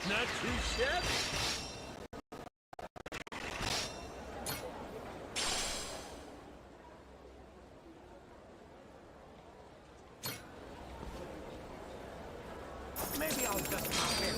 Not too shabby. Maybe I'll just pop in.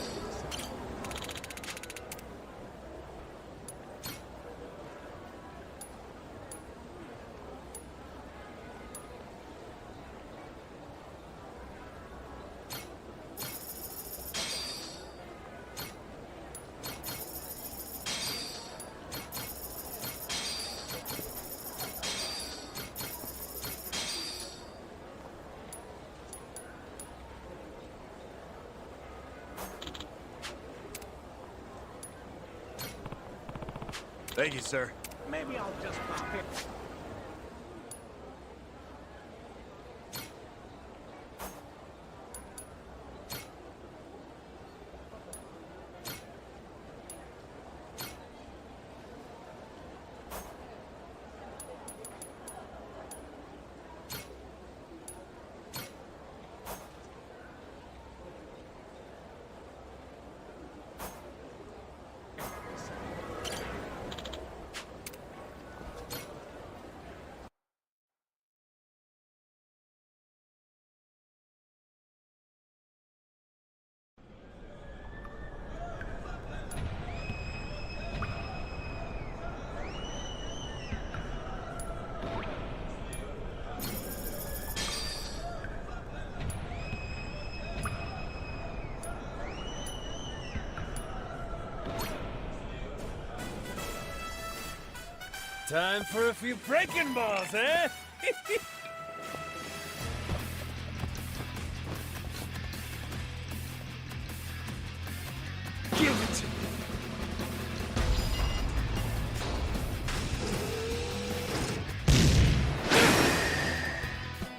Thank you, sir. Maybe I'll just pop in. Time for a few breaking balls, eh? Give it to me.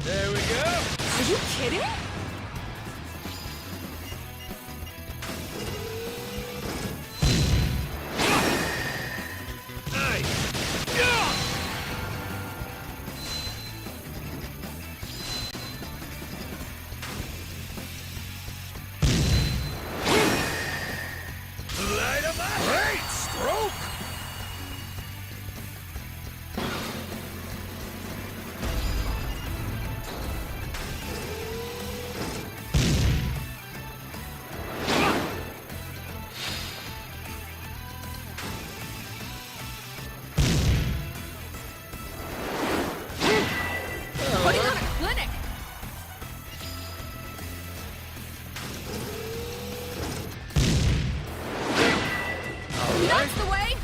There we go. Are you kidding? Great stroke! Putting on a clinic! That's the way!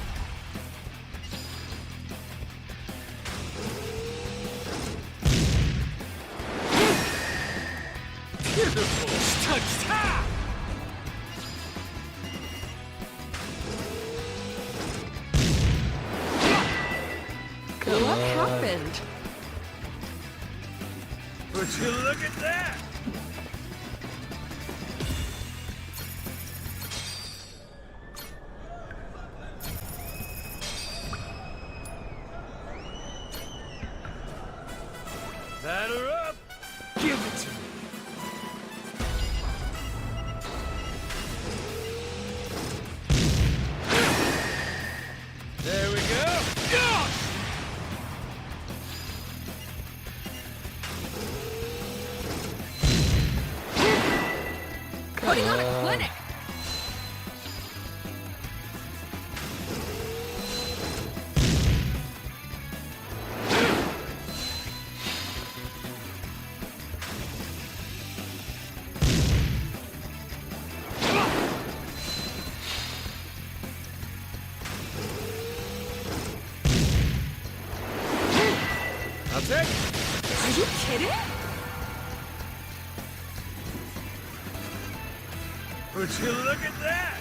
Beautiful! Ta-ta! What happened? Would you look at that? Batter up! Give it to me! There we go! Yeah! Putting on a clinic! I'll take it! Are you kidding? Would you look at that?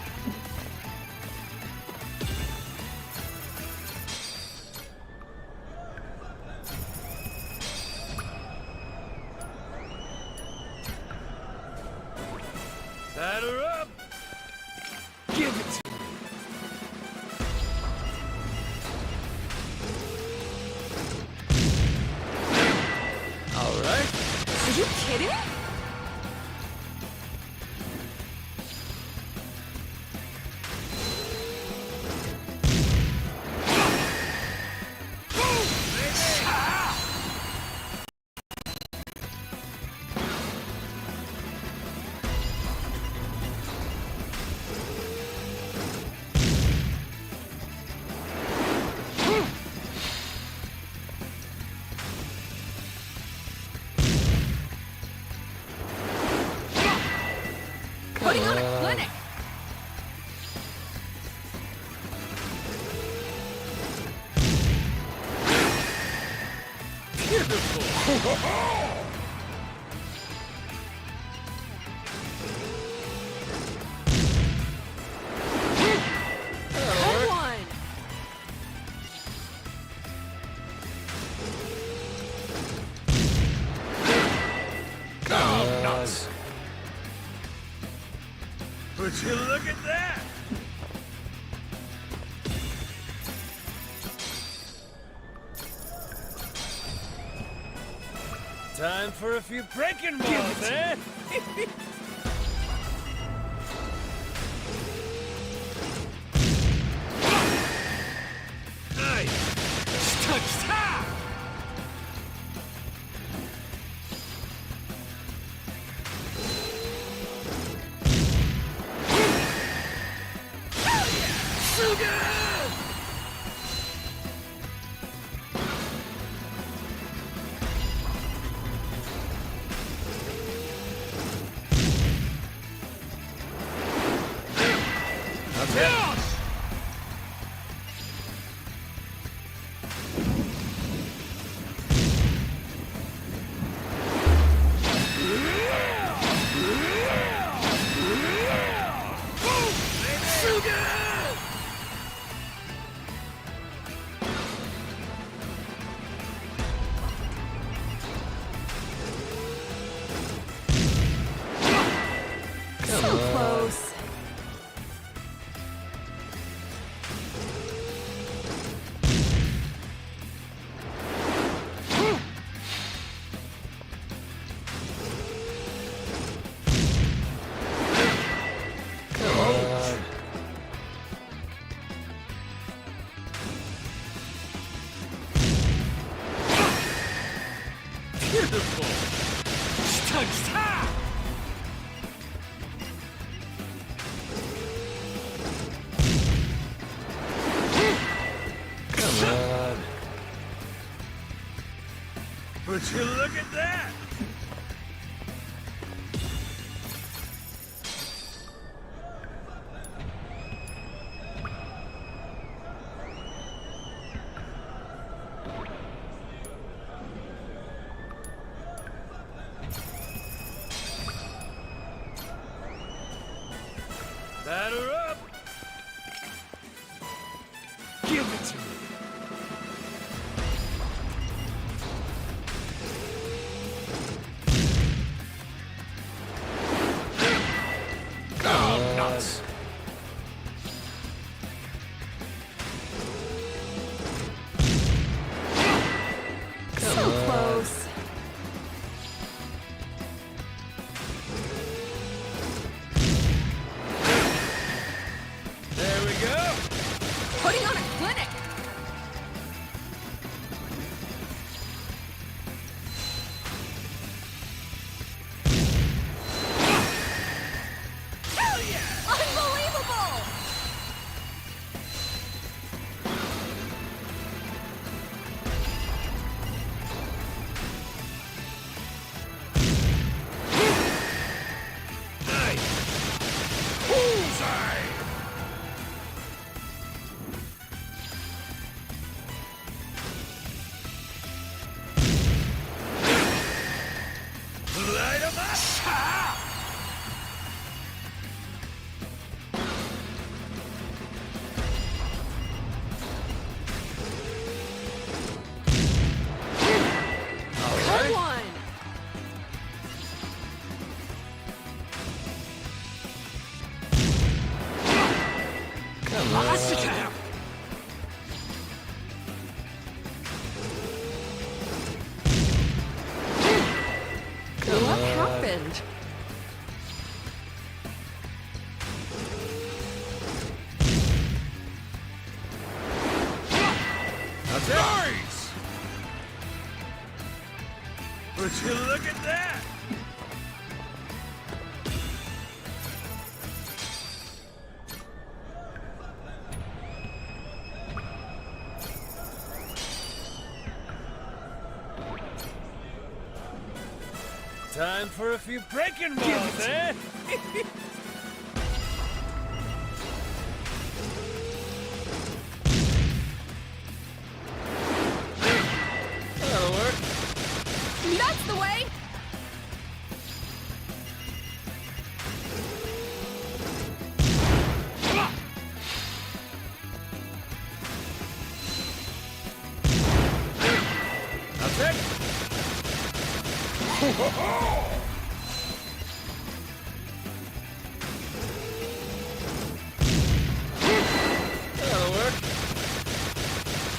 Batter up! Give it to me! All right. Are you kidding? Good one! Nuts. Would you look at that? Time for a few breaking balls, eh? So close. Would you look at that? Batter up! Give it to me! Nuts. So close. There we go! Putting on a clinic. Hell yeah! Unbelievable! Bullseye! Light 'em up! Good one! Come What happened? Nice! Would you look at that? Time for a few breaking balls, eh? That'll work. That'll work.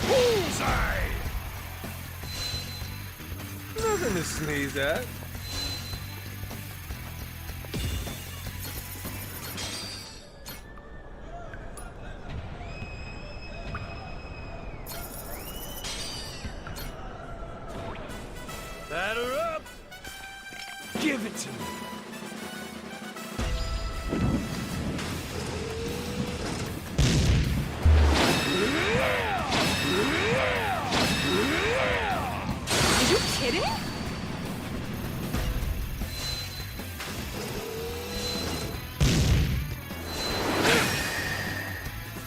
Bullseye! Nothing to sneeze at. Batter up! Give it to me! Are you kidding?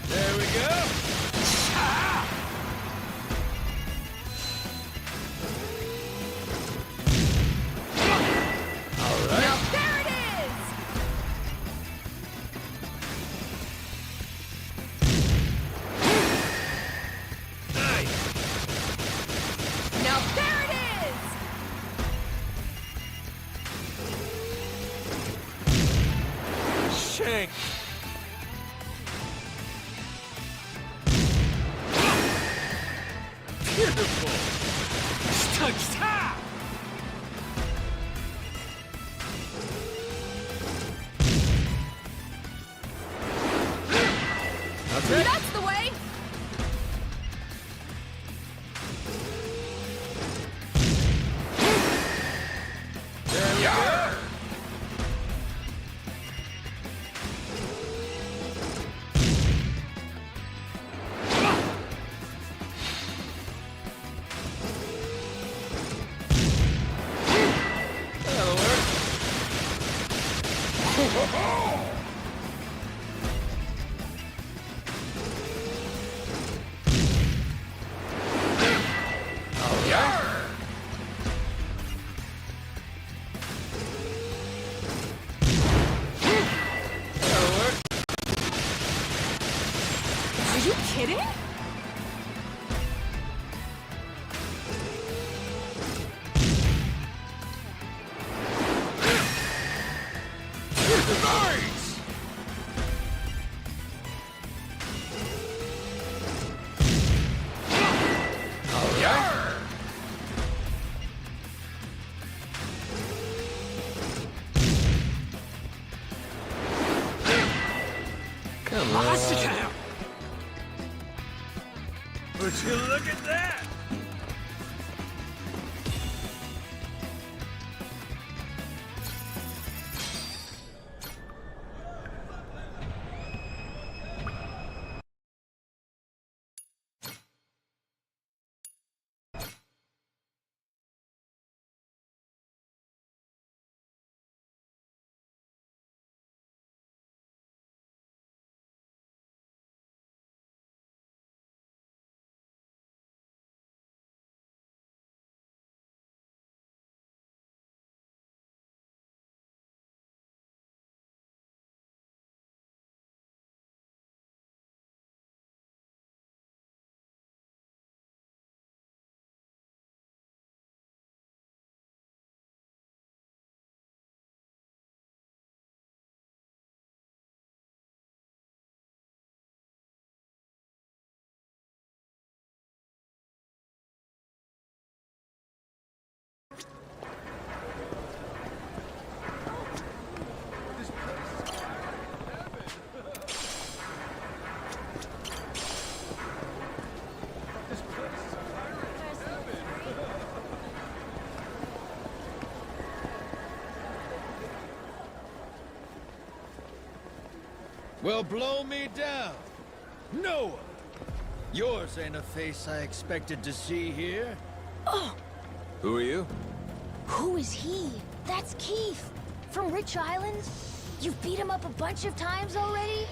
There we go! Now there it is! Nice! Now there it is! Shank! Beautiful! Stuck! Okay. That's the way! There we go! That'll work. That'll work. Are you kidding? Nice! Alright. Come on. Would you look at that? Well, blow me down. Noah! Yours ain't a face I expected to see here. Oh, Who are you? who is he? That's Keith. From Rich Island? You've beat him up a bunch of times already?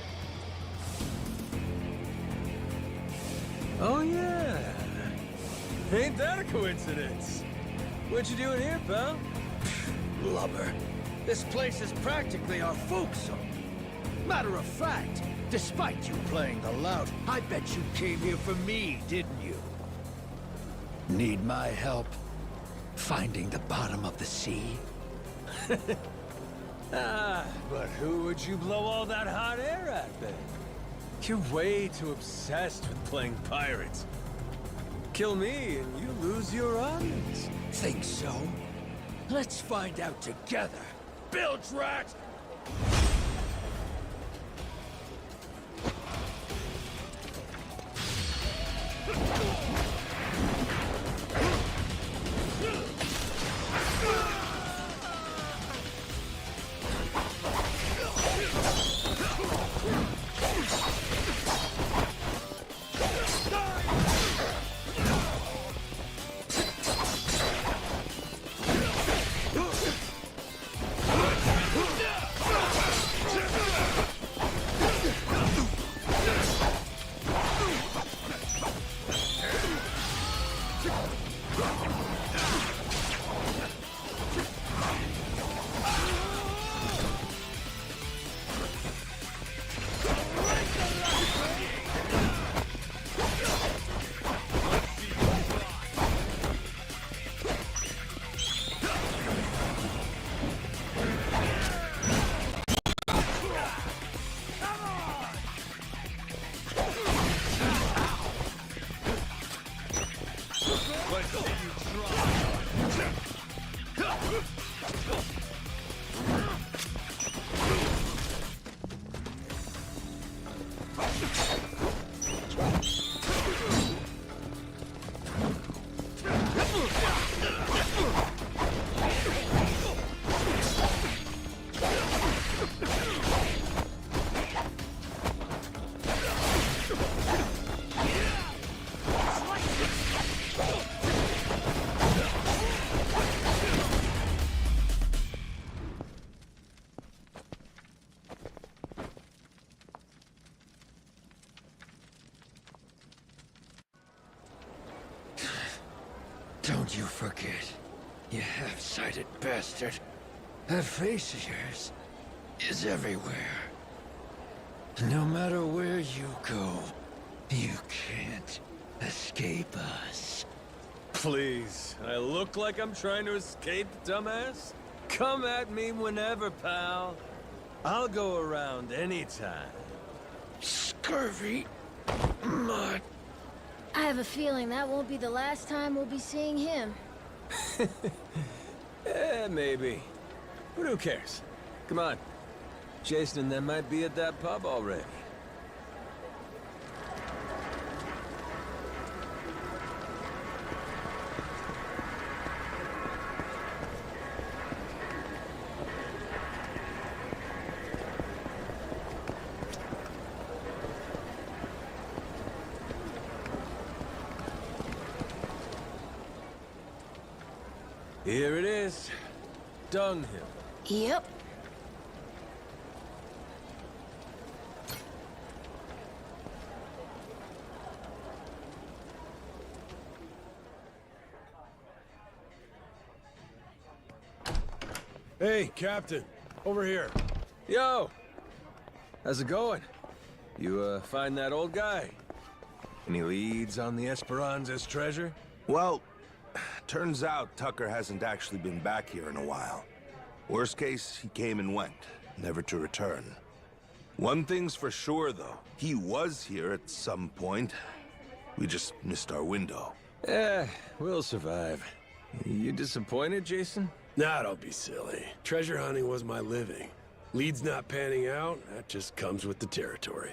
Oh, yeah. Ain't that a coincidence? What you doing here, pal? Lubber. This place is practically our folk zone. Matter of fact, despite you playing the lout, I bet you came here for me, didn't you? Need my help? Finding the bottom of the sea? But who would you blow all that hot air at, then? You're way too obsessed with playing pirates. Kill me and you lose your audience. Think so? Let's find out together. Bilge rat! Don't you forget, you half-sighted bastard. That face of yours is everywhere. No matter where you go, you can't escape us. Please, I look like I'm trying to escape, dumbass? Come at me whenever, pal. I'll go around anytime. Scurvy mud. I have a feeling that won't be the last time we'll be seeing him. Maybe. But who cares? Come on. Jason and them might be at that pub already. Here it is. Dunghill. Yep. Hey, Captain. Over here. Yo! How's it going? You, find that old guy? Any leads on the Esperanza's treasure? Well, turns out Tucker hasn't actually been back here in a while. Worst case, he came and went, never to return. One thing's for sure, though. He was here at some point. We just missed our window. We'll survive. You disappointed, Jason? Nah, don't be silly. Treasure hunting was my living. Leads not panning out, that just comes with the territory.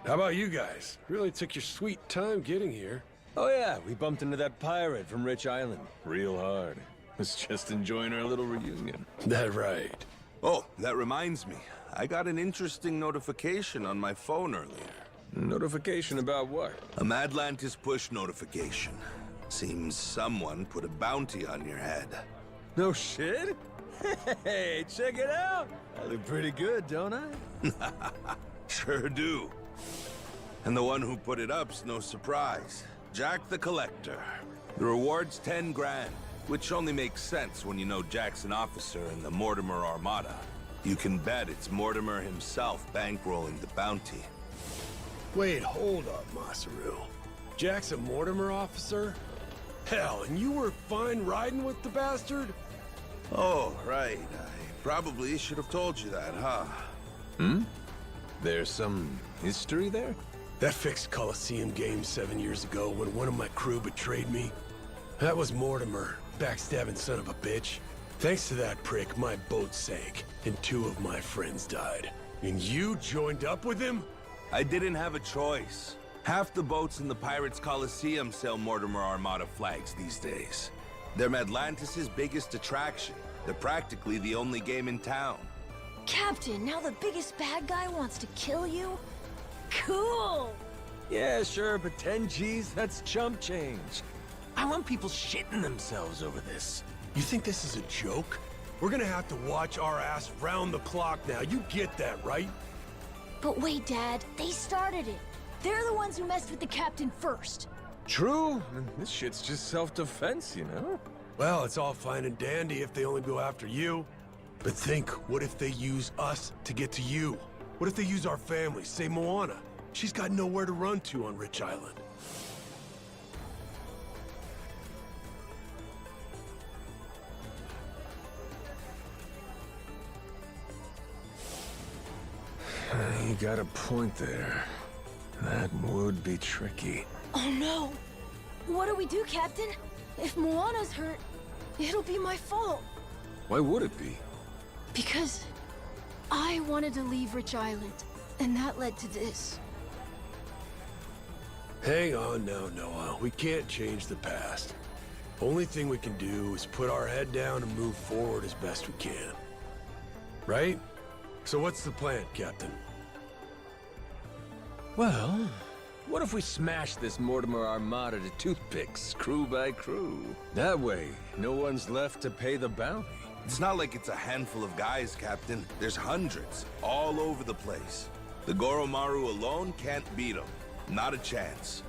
How about you guys? Really took your sweet time getting here. Oh yeah, we bumped into that pirate from Rich Island. Real hard. Was just enjoying our little reunion. That right. Oh, that reminds me. I got an interesting notification on my phone earlier. Notification about what? A Madlantis push notification. Seems someone put a bounty on your head. No shit? Hey, check it out! I look pretty good, don't I? Sure do. And the one who put it up's no surprise. Jack the Collector. The reward's 10 grand, which only makes sense when you know Jack's an officer in the Mortimer Armada. You can bet it's Mortimer himself bankrolling the bounty. Wait, hold up, Masaru. Jack's a Mortimer officer? Hell, and you were fine riding with the bastard? Oh, right. I probably should have told you that, huh? There's some history there? That fixed Coliseum game 7 years ago when one of my crew betrayed me. That was Mortimer, backstabbing son of a bitch. Thanks to that prick, my boat sank, and 2 of my friends died. And you joined up with him? I didn't have a choice. Half the boats in the Pirates Coliseum sell Mortimer Armada flags these days. They're Atlantis' biggest attraction. They're practically the only game in town. Captain, now the biggest bad guy wants to kill you? Cool! Yeah, sure, but 10 G's, that's chump change. I want people shitting themselves over this. You think this is a joke? We're gonna have to watch our ass round the clock now. You get that, right? But wait, Dad, they started it. They're the ones who messed with the captain first. True, and this shit's just self-defense, you know? Well, it's all fine and dandy if they only go after you. But think, what if they use us to get to you? What if they use our family, say Moana? She's got nowhere to run to on Rich Island. You got a point there. That would be tricky. Oh no! What do we do, Captain? If Moana's hurt, it'll be my fault. Why would it be? Because I wanted to leave Rich Island, and that led to this. Hang on now, Noah. We can't change the past. Only thing we can do is put our head down and move forward as best we can. Right? So what's the plan, Captain? Well, what if we smash this Mortimer Armada to toothpicks, crew by crew? That way, no one's left to pay the bounty. It's not like it's a handful of guys, Captain. There's hundreds, all over the place. The Goromaru alone can't beat them. Not a chance.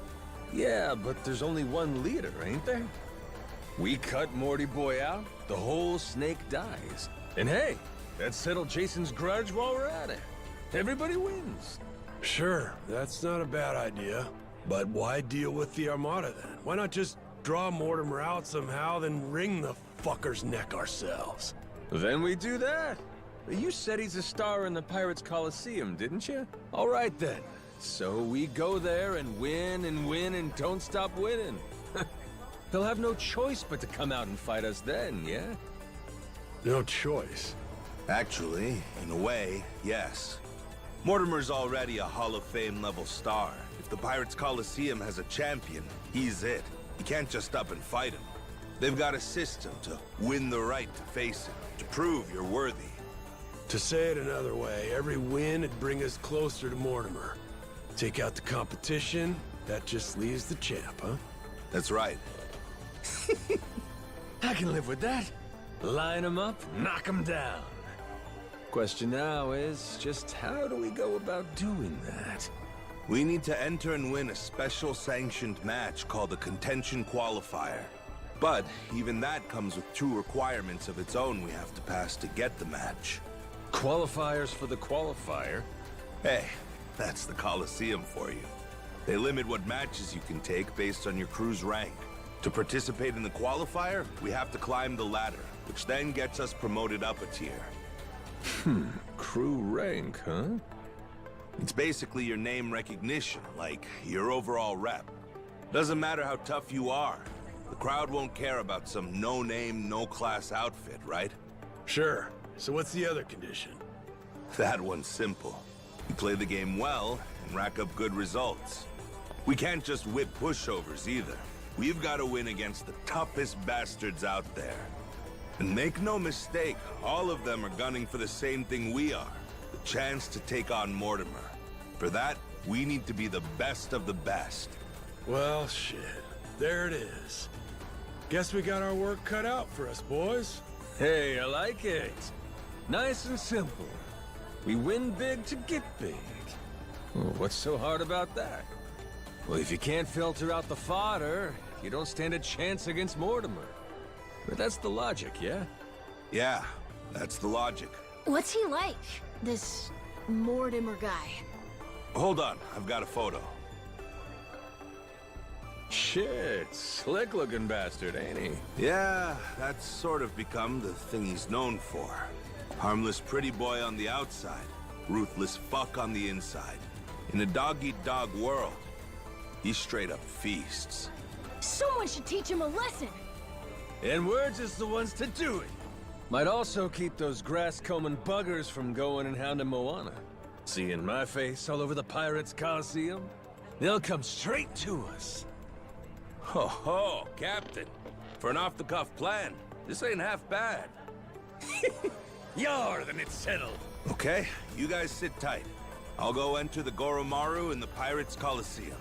Yeah, but there's only one leader, ain't there? We cut Morty Boy out, the whole snake dies. And hey, let's settle Jason's grudge while we're at it. Everybody wins. Sure, that's not a bad idea. But why deal with the Armada then? Why not just draw Mortimer out somehow, then wring the fucker's neck ourselves? Then we do that. You said he's a star in the Pirates Coliseum, didn't you? All right then. So we go there and win and don't stop winning. He'll have no choice but to come out and fight us then, yeah? No choice. Actually, in a way, yes. Mortimer's already a Hall of Fame level star. If the Pirates Coliseum has a champion, he's it. You can't just up and fight him. They've got a system to win the right to face him, to prove you're worthy. To say it another way, every win would bring us closer to Mortimer. Take out the competition, that just leaves the champ, huh? That's right. I can live with that. Line him up, knock him down. Question now is, just how do we go about doing that? We need to enter and win a special sanctioned match called a Contention Qualifier. But even that comes with 2 requirements of its own we have to pass to get the match. Qualifiers for the qualifier? Hey, that's the Coliseum for you. They limit what matches you can take based on your crew's rank. To participate in the qualifier, we have to climb the ladder, which then gets us promoted up a tier. Crew rank, huh? It's basically your name recognition, like your overall rep. Doesn't matter how tough you are. The crowd won't care about some no-name, no-class outfit, right? Sure. So what's the other condition? That one's simple. You play the game well and rack up good results. We can't just whip pushovers either. We've got to win against the toughest bastards out there. And make no mistake, all of them are gunning for the same thing we are. The chance to take on Mortimer. For that, we need to be the best of the best. Well, shit. There it is. Guess we got our work cut out for us, boys. Hey, I like it. Nice and simple. We win big to get big. Well, what's so hard about that? Well, if you can't filter out the fodder, you don't stand a chance against Mortimer. But that's the logic, yeah? Yeah, that's the logic. What's he like, this Mortimer guy? Hold on, I've got a photo. Shit, slick-looking bastard, ain't he? Yeah, that's sort of become the thing he's known for. Harmless pretty boy on the outside, ruthless fuck on the inside. In a dog-eat-dog world, he straight up feasts. Someone should teach him a lesson. And we're just the ones to do it. Might also keep those grass-combing buggers from going and hounding Moana. Seeing my face all over the Pirates' Coliseum, they'll come straight to us. Ho ho, Captain. For an off-the-cuff plan, this ain't half bad. Yar, then it's settled. Okay, you guys sit tight. I'll go enter the Goromaru in the Pirates' Coliseum.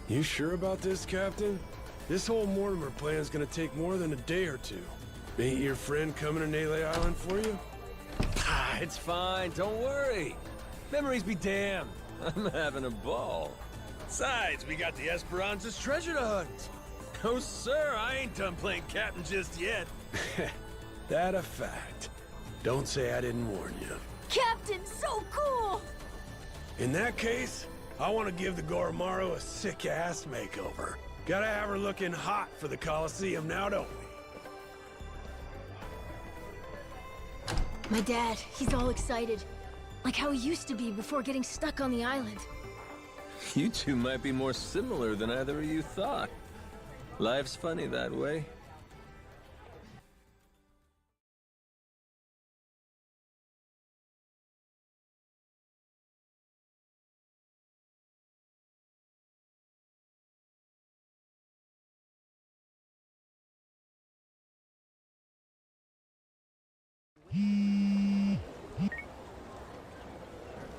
You sure about this, Captain? This whole Mortimer plan's gonna take more than a day or two. Ain't your friend coming to Nele Island for you? Ah, it's fine, don't worry. Memories be damned. I'm having a ball. Besides, we got the Esperanza's treasure to hunt. Oh, sir, I ain't done playing captain just yet. That a fact. Don't say I didn't warn you. Captain, so cool! In that case, I want to give the Goromaru a sick-ass makeover. Gotta have her looking hot for the Coliseum now, don't we? My dad, he's all excited. Like how he used to be before getting stuck on the island. You two might be more similar than either of you thought. Life's funny that way.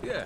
Yeah.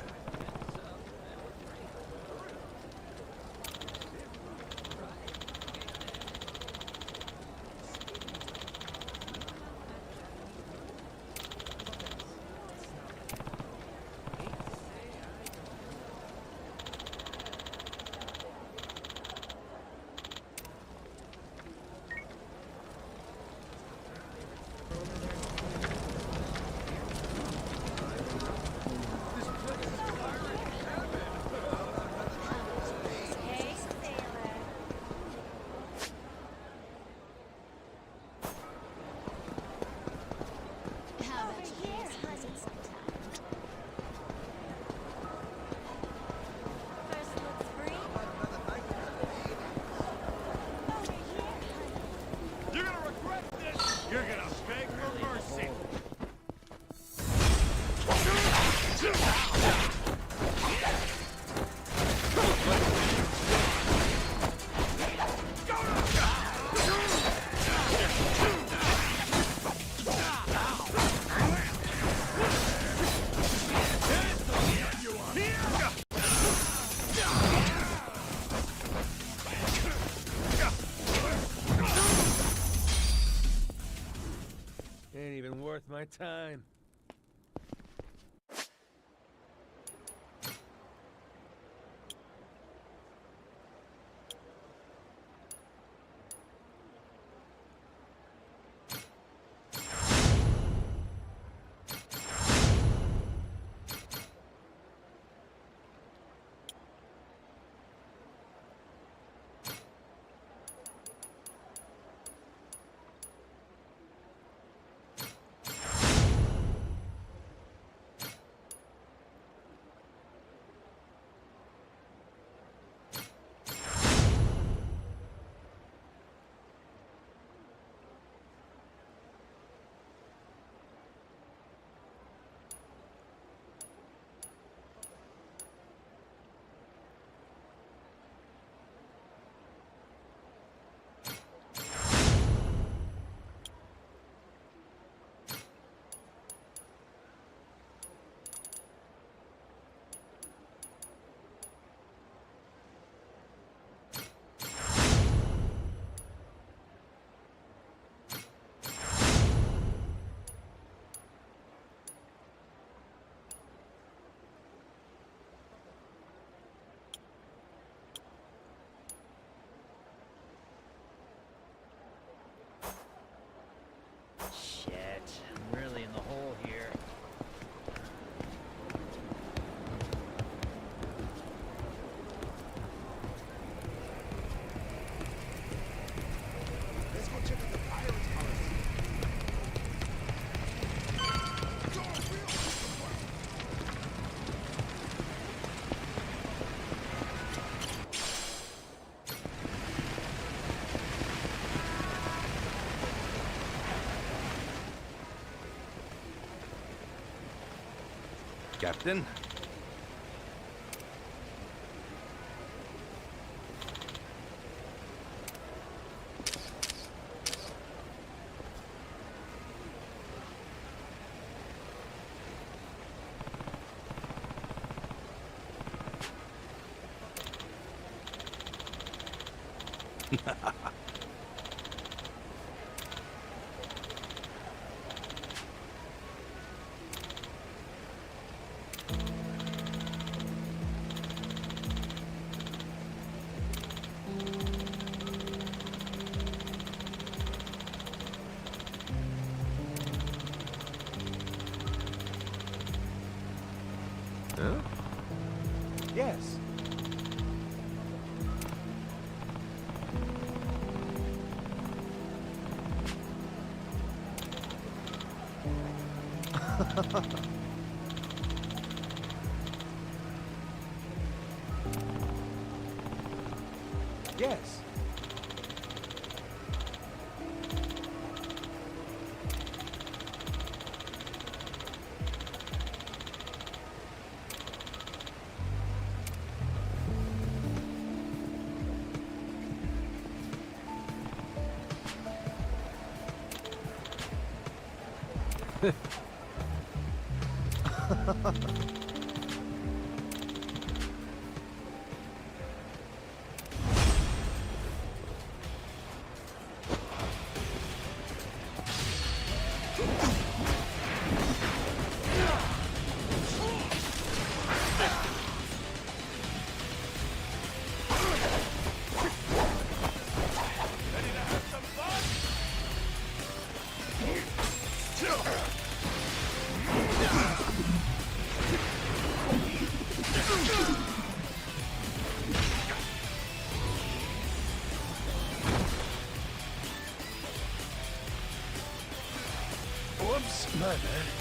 Ain't even worth my time. Captain. Huh? Yes. Yes. Whoops, my bad.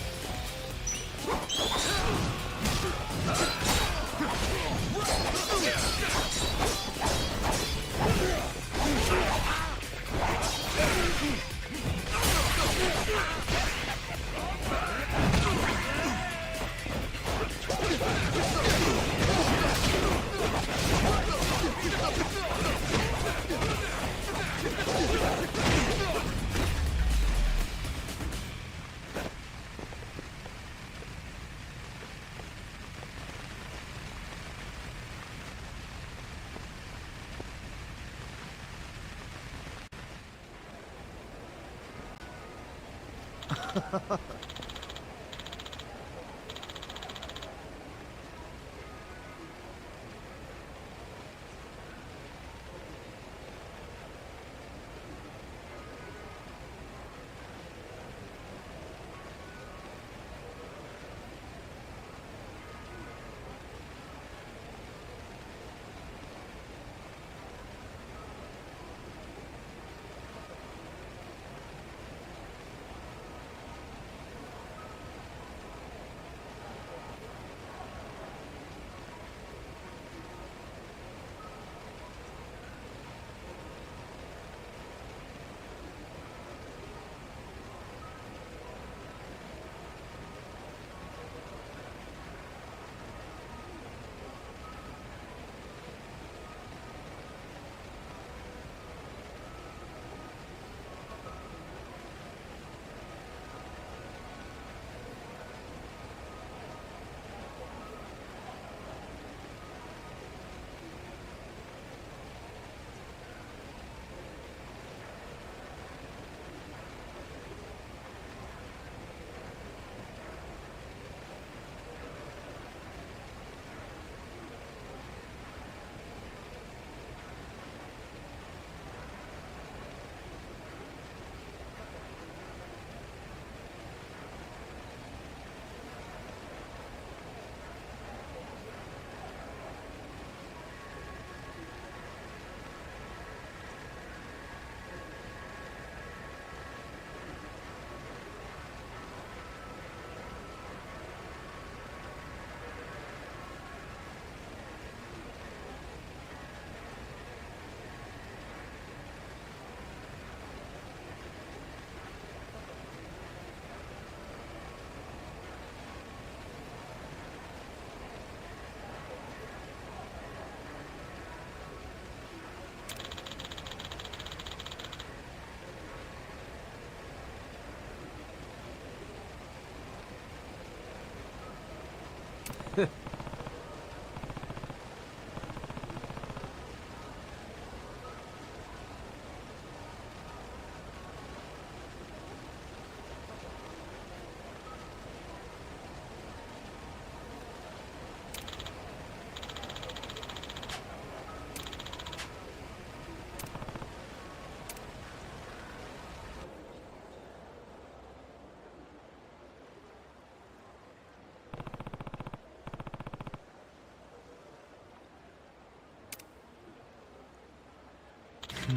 Huh?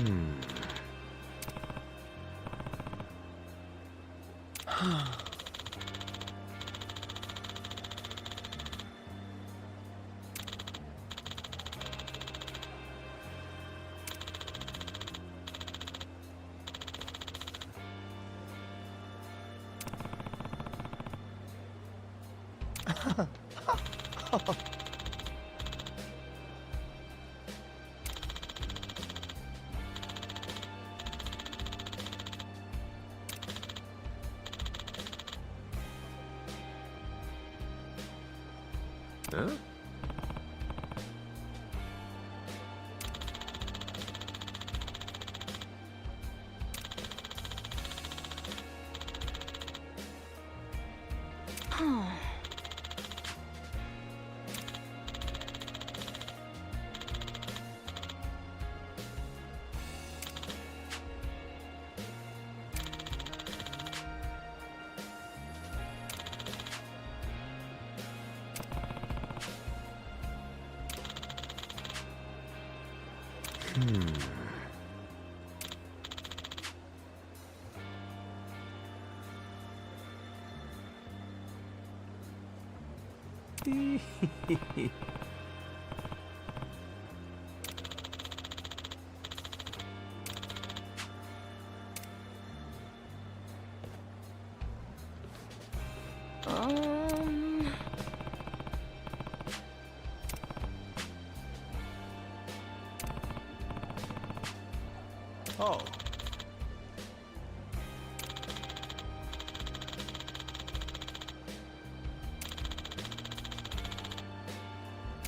Oh.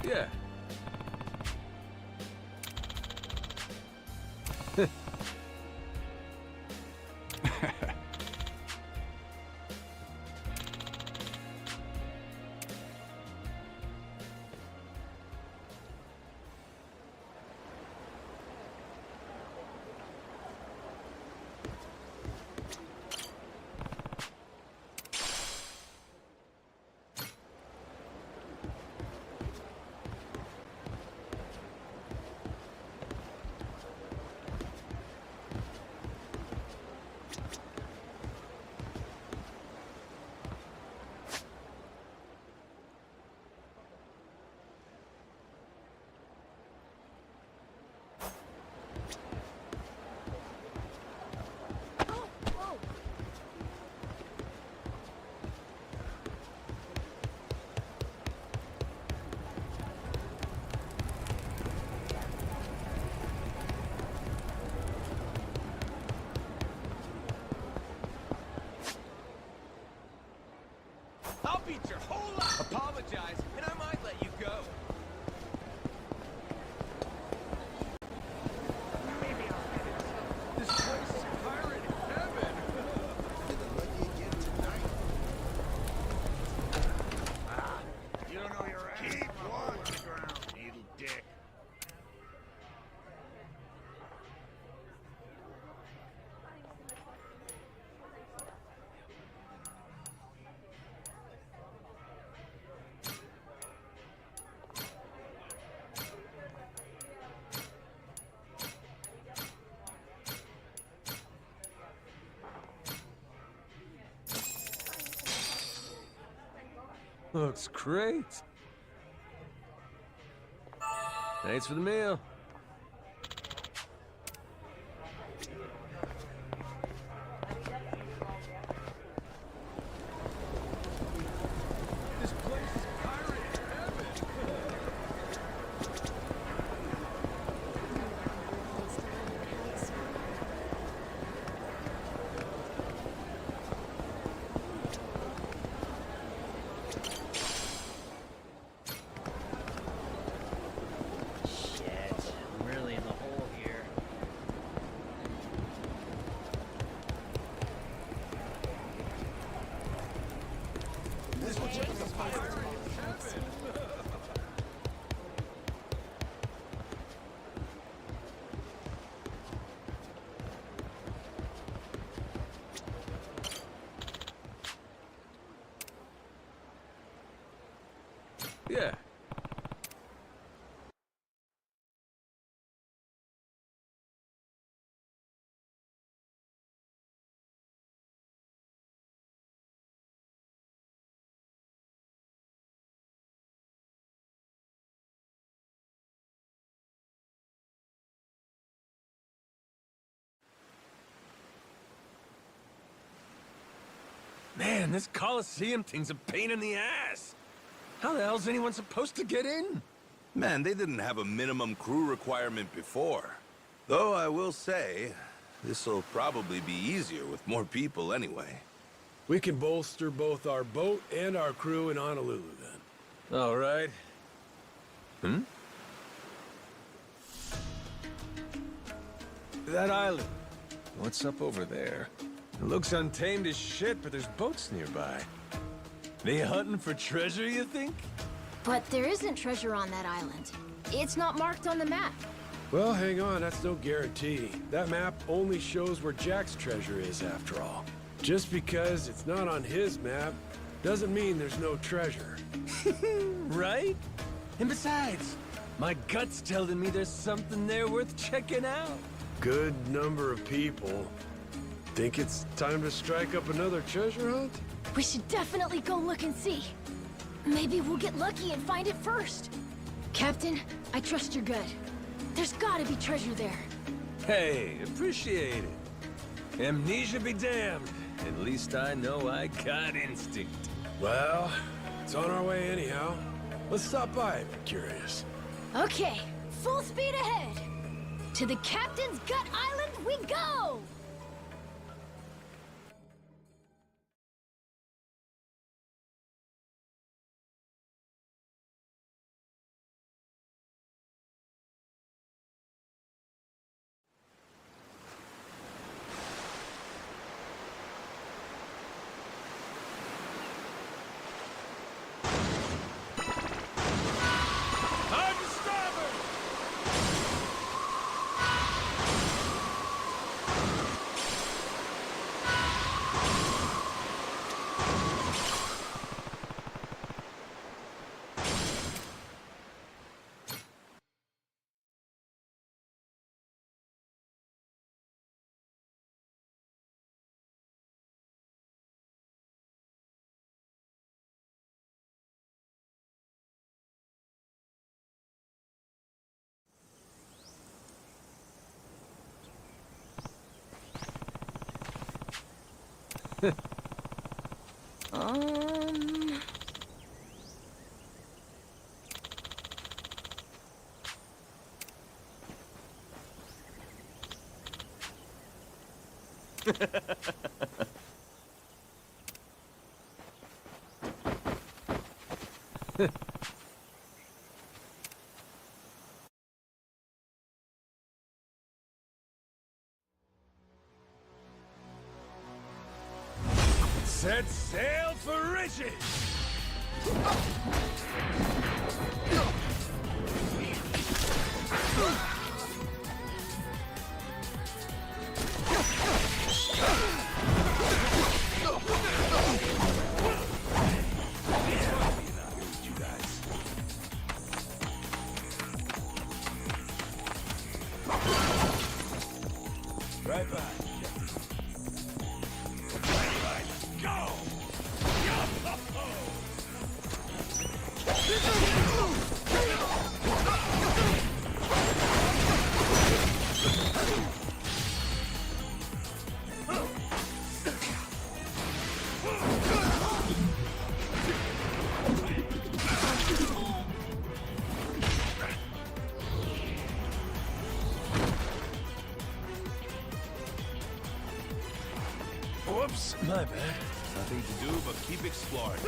Yeah. I'll beat your whole life. Apologize, and I might let you go. This place is pirate heaven. You don't know your ass. Keep one on the ground, you dick. Looks great. Thanks for the meal. This place is pirate heaven. Shit. this Coliseum thing's a pain in the ass. How the hell's anyone supposed to get in? Man, they didn't have a minimum crew requirement before. Though I will say, this'll probably be easier with more people anyway. We can bolster both our boat and our crew in Honolulu, then. All right. That island. What's up over there? It looks untamed as shit, but there's boats nearby. They hunting for treasure, you think? But there isn't treasure on that island. It's not marked on the map. Well, hang on, that's no guarantee. That map only shows where Jack's treasure is, after all. Just because it's not on his map, doesn't mean there's no treasure. Right? And besides, my gut's telling me there's something there worth checking out. Good number of people. Think it's time to strike up another treasure hunt? We should definitely go look and see. Maybe we'll get lucky and find it first. Captain, I trust your gut. There's gotta be treasure there. Hey, appreciate it. Amnesia be damned. At least I know I got instinct. Well, it's on our way anyhow. Let's stop by if you're curious. Okay, full speed ahead. To the Captain's Gut Island we go! Set sail for riches! Right back. Whoops, my bad. Nothing to do but keep exploring.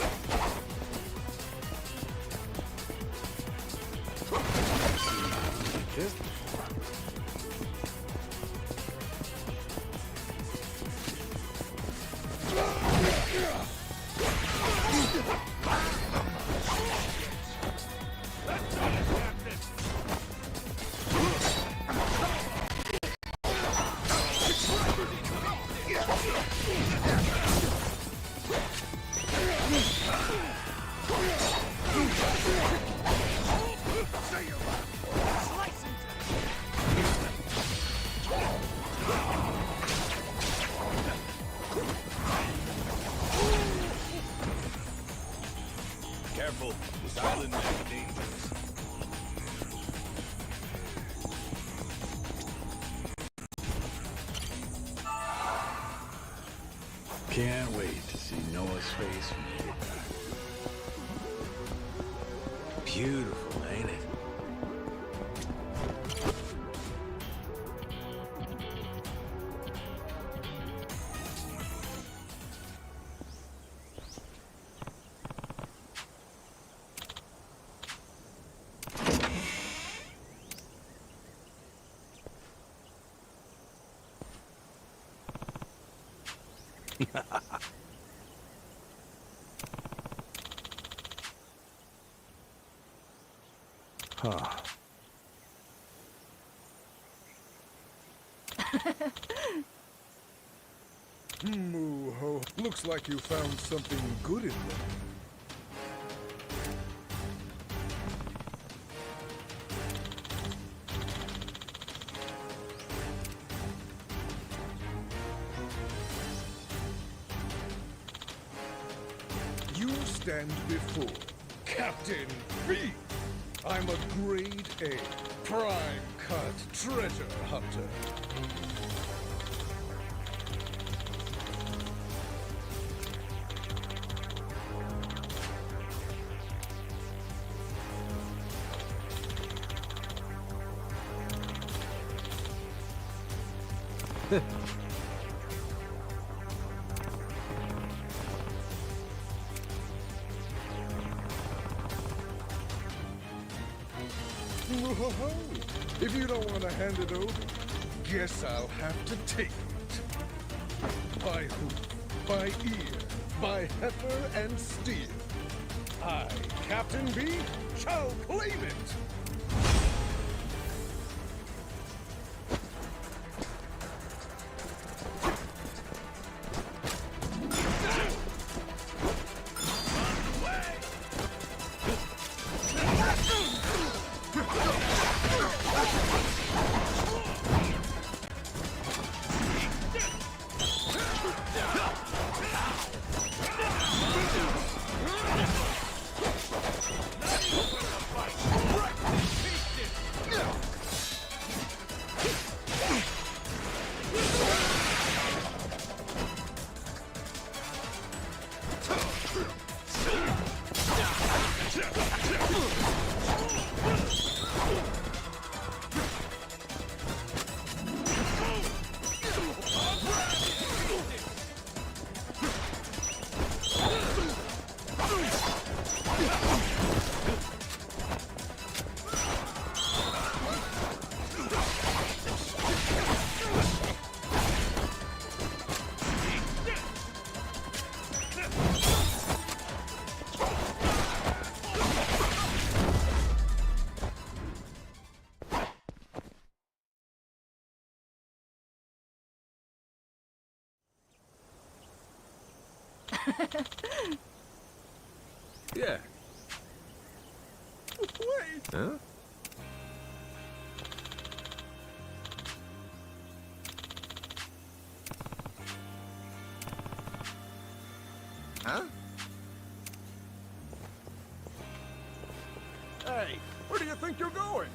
Can't wait to see Noah's face when you get back. Beautiful, ain't it? Huh. Moo-ho. Looks like you found something good in there. You stand before Captain B. I'm a grade A, prime cut treasure hunter. Whoa. If you don't want to hand it over, guess I'll have to take it. By hoof, by ear, by heifer and steel. I, Captain B, shall claim it! Yeah. Wait! Huh? Huh? Hey, where do you think you're going?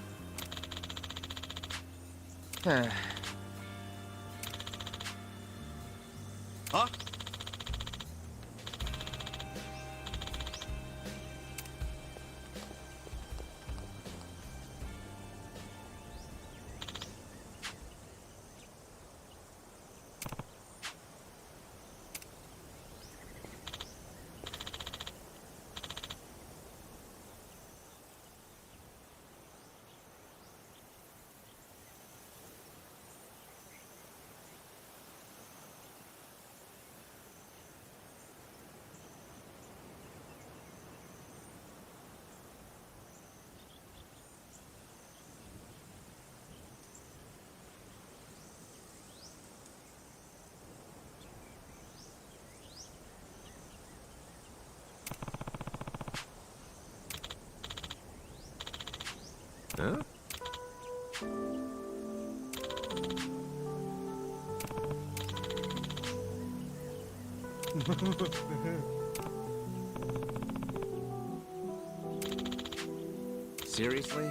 Huh? Huh? Seriously?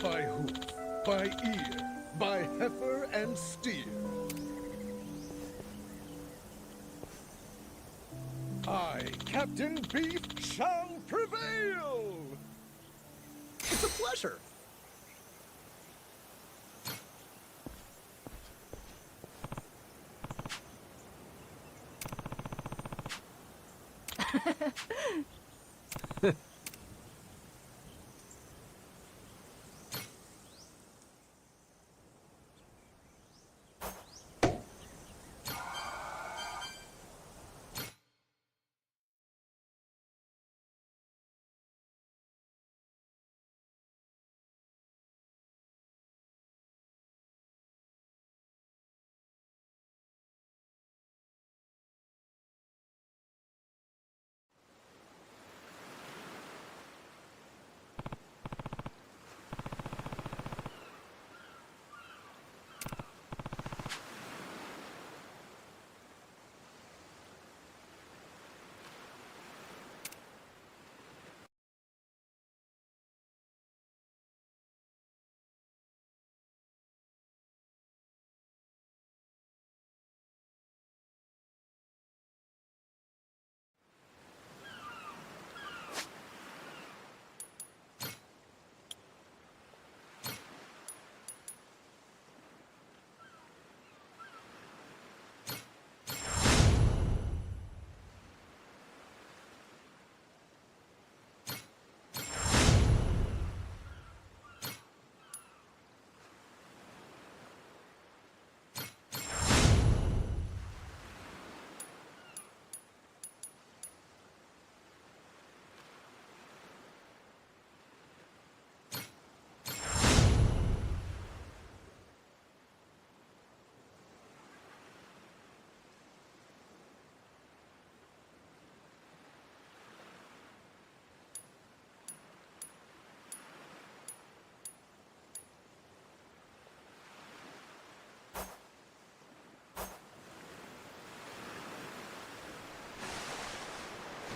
By hoof, by ear, by heifer and steer. I, Captain Beef, shall prevail! It's a pleasure.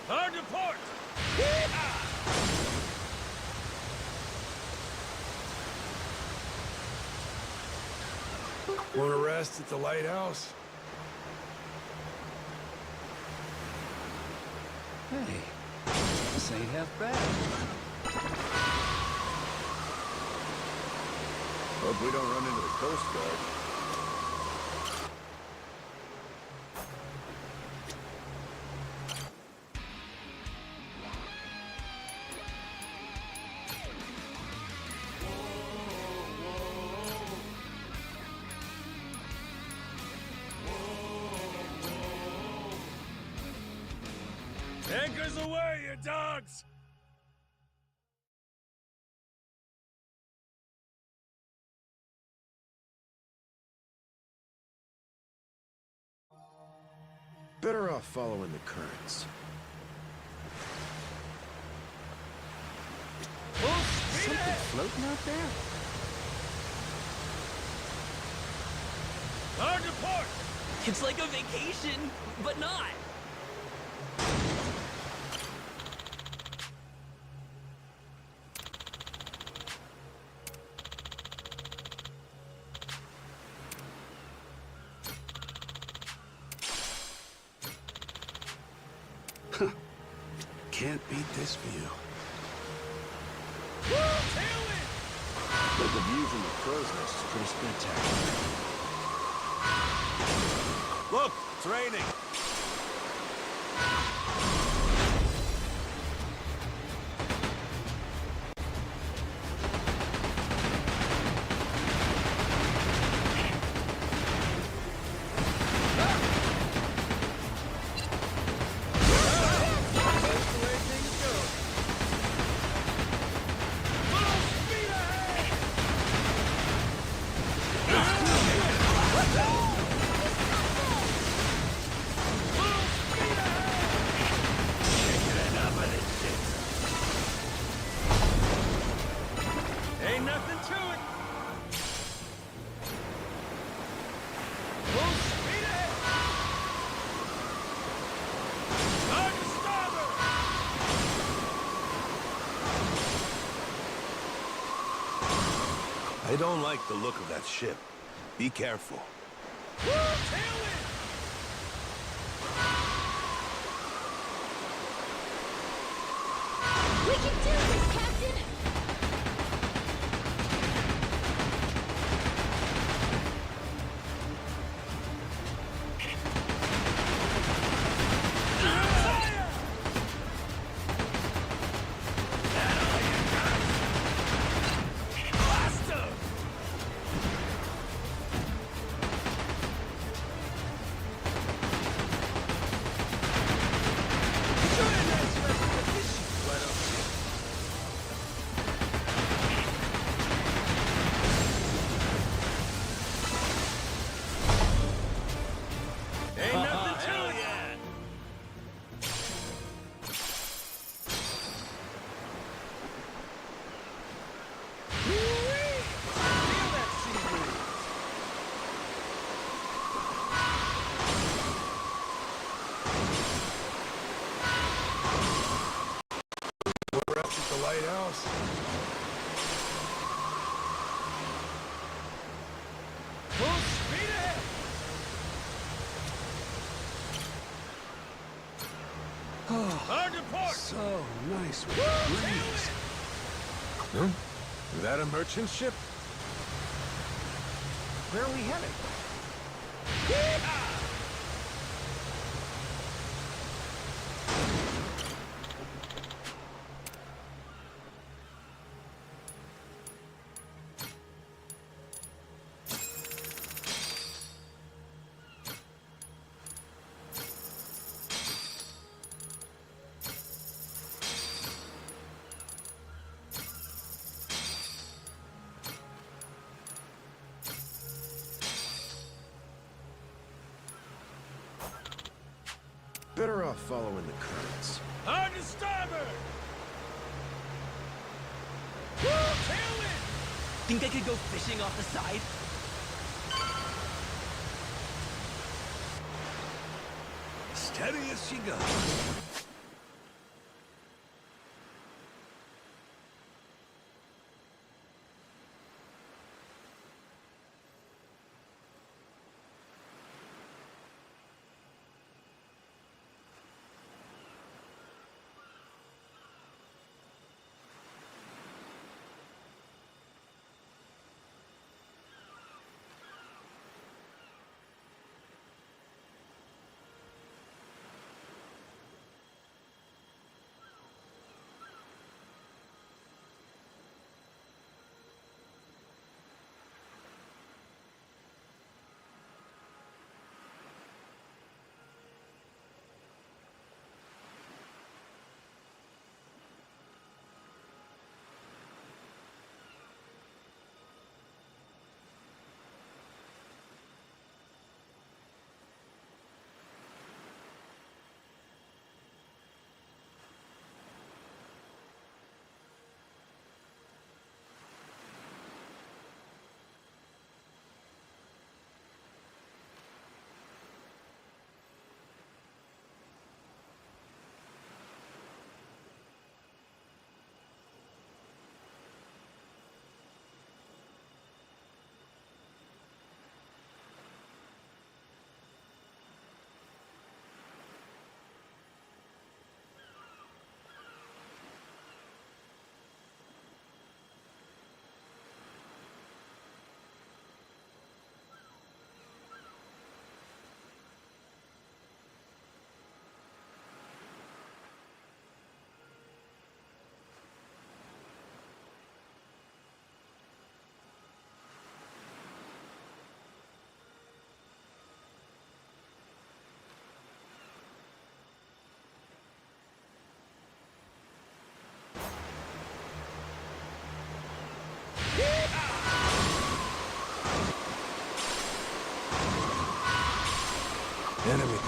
Hard to port! Want to rest at the lighthouse? Hey, this ain't half bad. Hope we don't run into the Coast Guard. Anchors away, you dogs! Better off following the currents. Something floating out there? Hard to port! It's like a vacation, but not. Can't beat this view. But the view from the crow's nest is pretty spectacular. Look, it's raining. I don't like the look of that ship. Be careful. We can do this, Captain! Ain't nothing to it! Feel that sea breeze! We're up at the lighthouse. Full speed ahead! Hard to port! So nice with the breeze. Huh? That a merchant ship? Where are we heading? Better off following the currents. Hard to starboard! Tailwind! Think I could go fishing off the side? Steady as she goes. Enemy.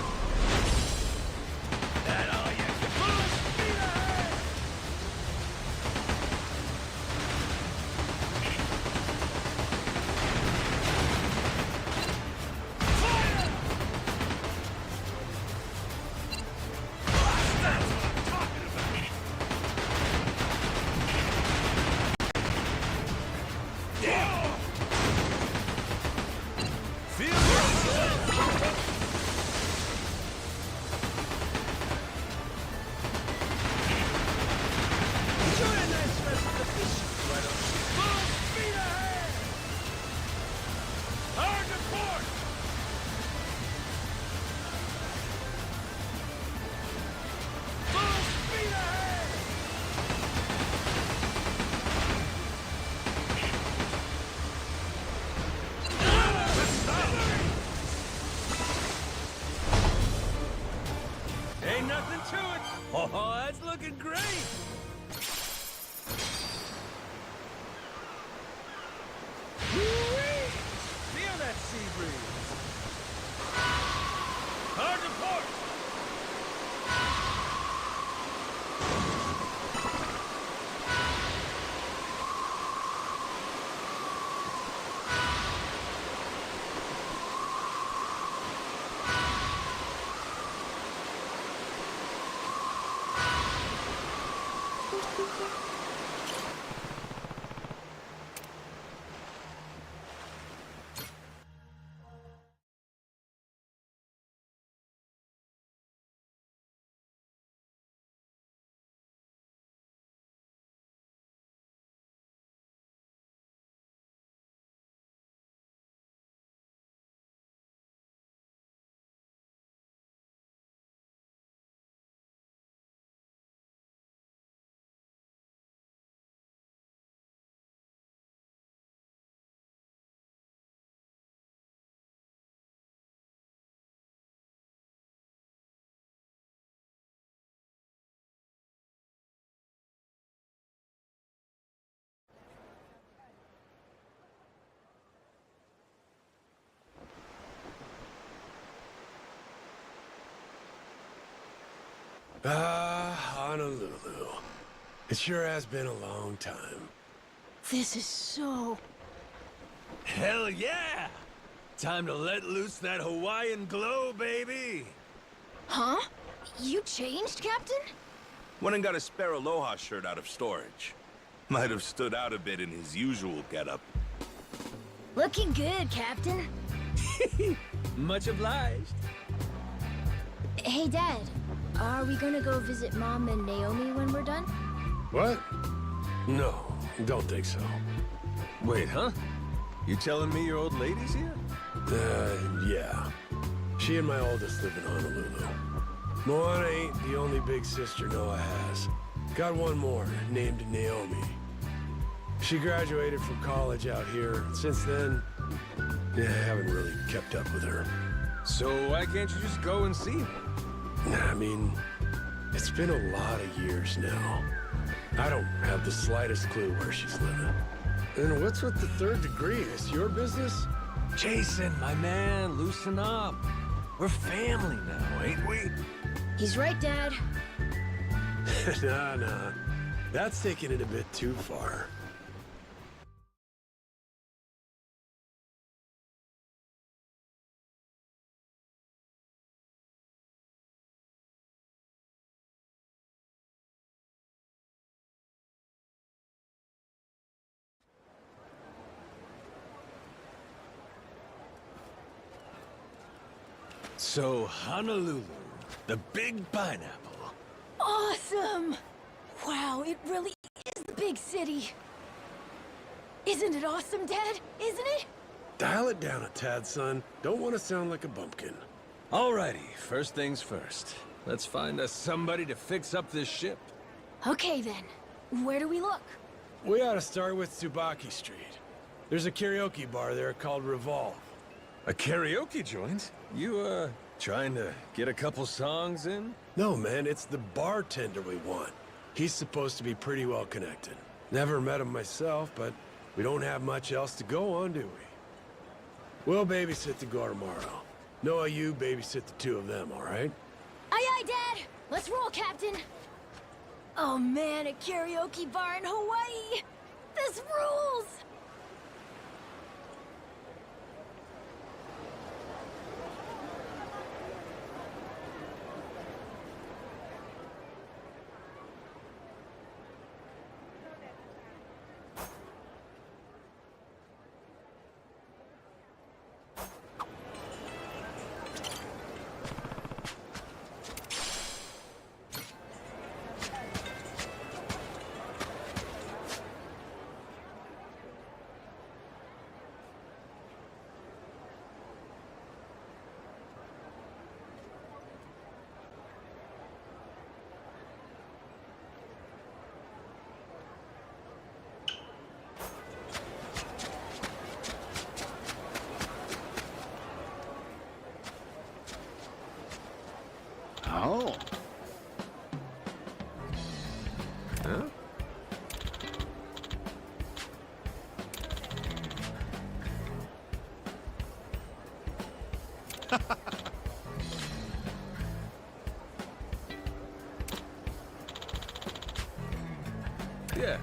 Yeah! to it! Oh, that's looking great! Whee! Feel that sea breeze! Hard to port! Honolulu. It sure has been a long time. This is so... Hell yeah! Time to let loose that Hawaiian glow, baby! Huh? You changed, Captain? Went and got a spare Aloha shirt out of storage. Might have stood out a bit in his usual getup. Looking good, Captain. Much obliged. Hey, Dad. Are we gonna go visit Mom and Naomi when we're done? What? No, don't think so. Wait, huh? You telling me your old lady's here? Yeah. She and my oldest live in Honolulu. Moana ain't the only big sister Noah has. Got one more, named Naomi. She graduated from college out here, and since then, I haven't really kept up with her. So why can't you just go and see her? I mean, it's been a lot of years now. I don't have the slightest clue where she's living. And what's with the third degree? Is your business? Jason, my man, loosen up. We're family now, ain't we? He's right, Dad. Nah. That's taking it a bit too far. So, Honolulu, the big pineapple. Awesome! Wow, it really is the big city. Isn't it awesome, Dad? Isn't it? Dial it down a tad, son. Don't want to sound like a bumpkin. Alrighty, first things first. Let's find us somebody to fix up this ship. Okay, then. Where do we look? We ought to start with Tsubaki Street. There's a karaoke bar there called Revolve. A karaoke joint? You, trying to get a couple songs in? No, man, it's the bartender we want. He's supposed to be pretty well connected. Never met him myself, but we don't have much else to go on, do we? We'll babysit the girl tomorrow. Noah, you babysit the two of them, all right? Aye, aye, Dad! Let's roll, Captain! Oh man, a karaoke bar in Hawaii! This rules! Yeah.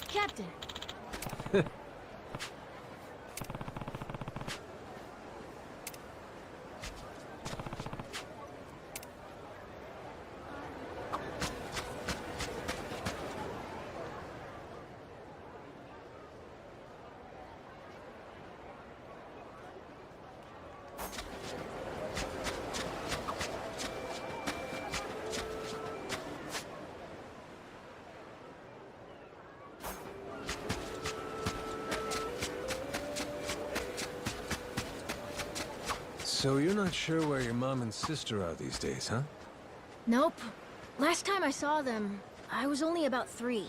Captain. So you're not sure where your mom and sister are these days, huh? Nope. Last time I saw them, I was only about 3.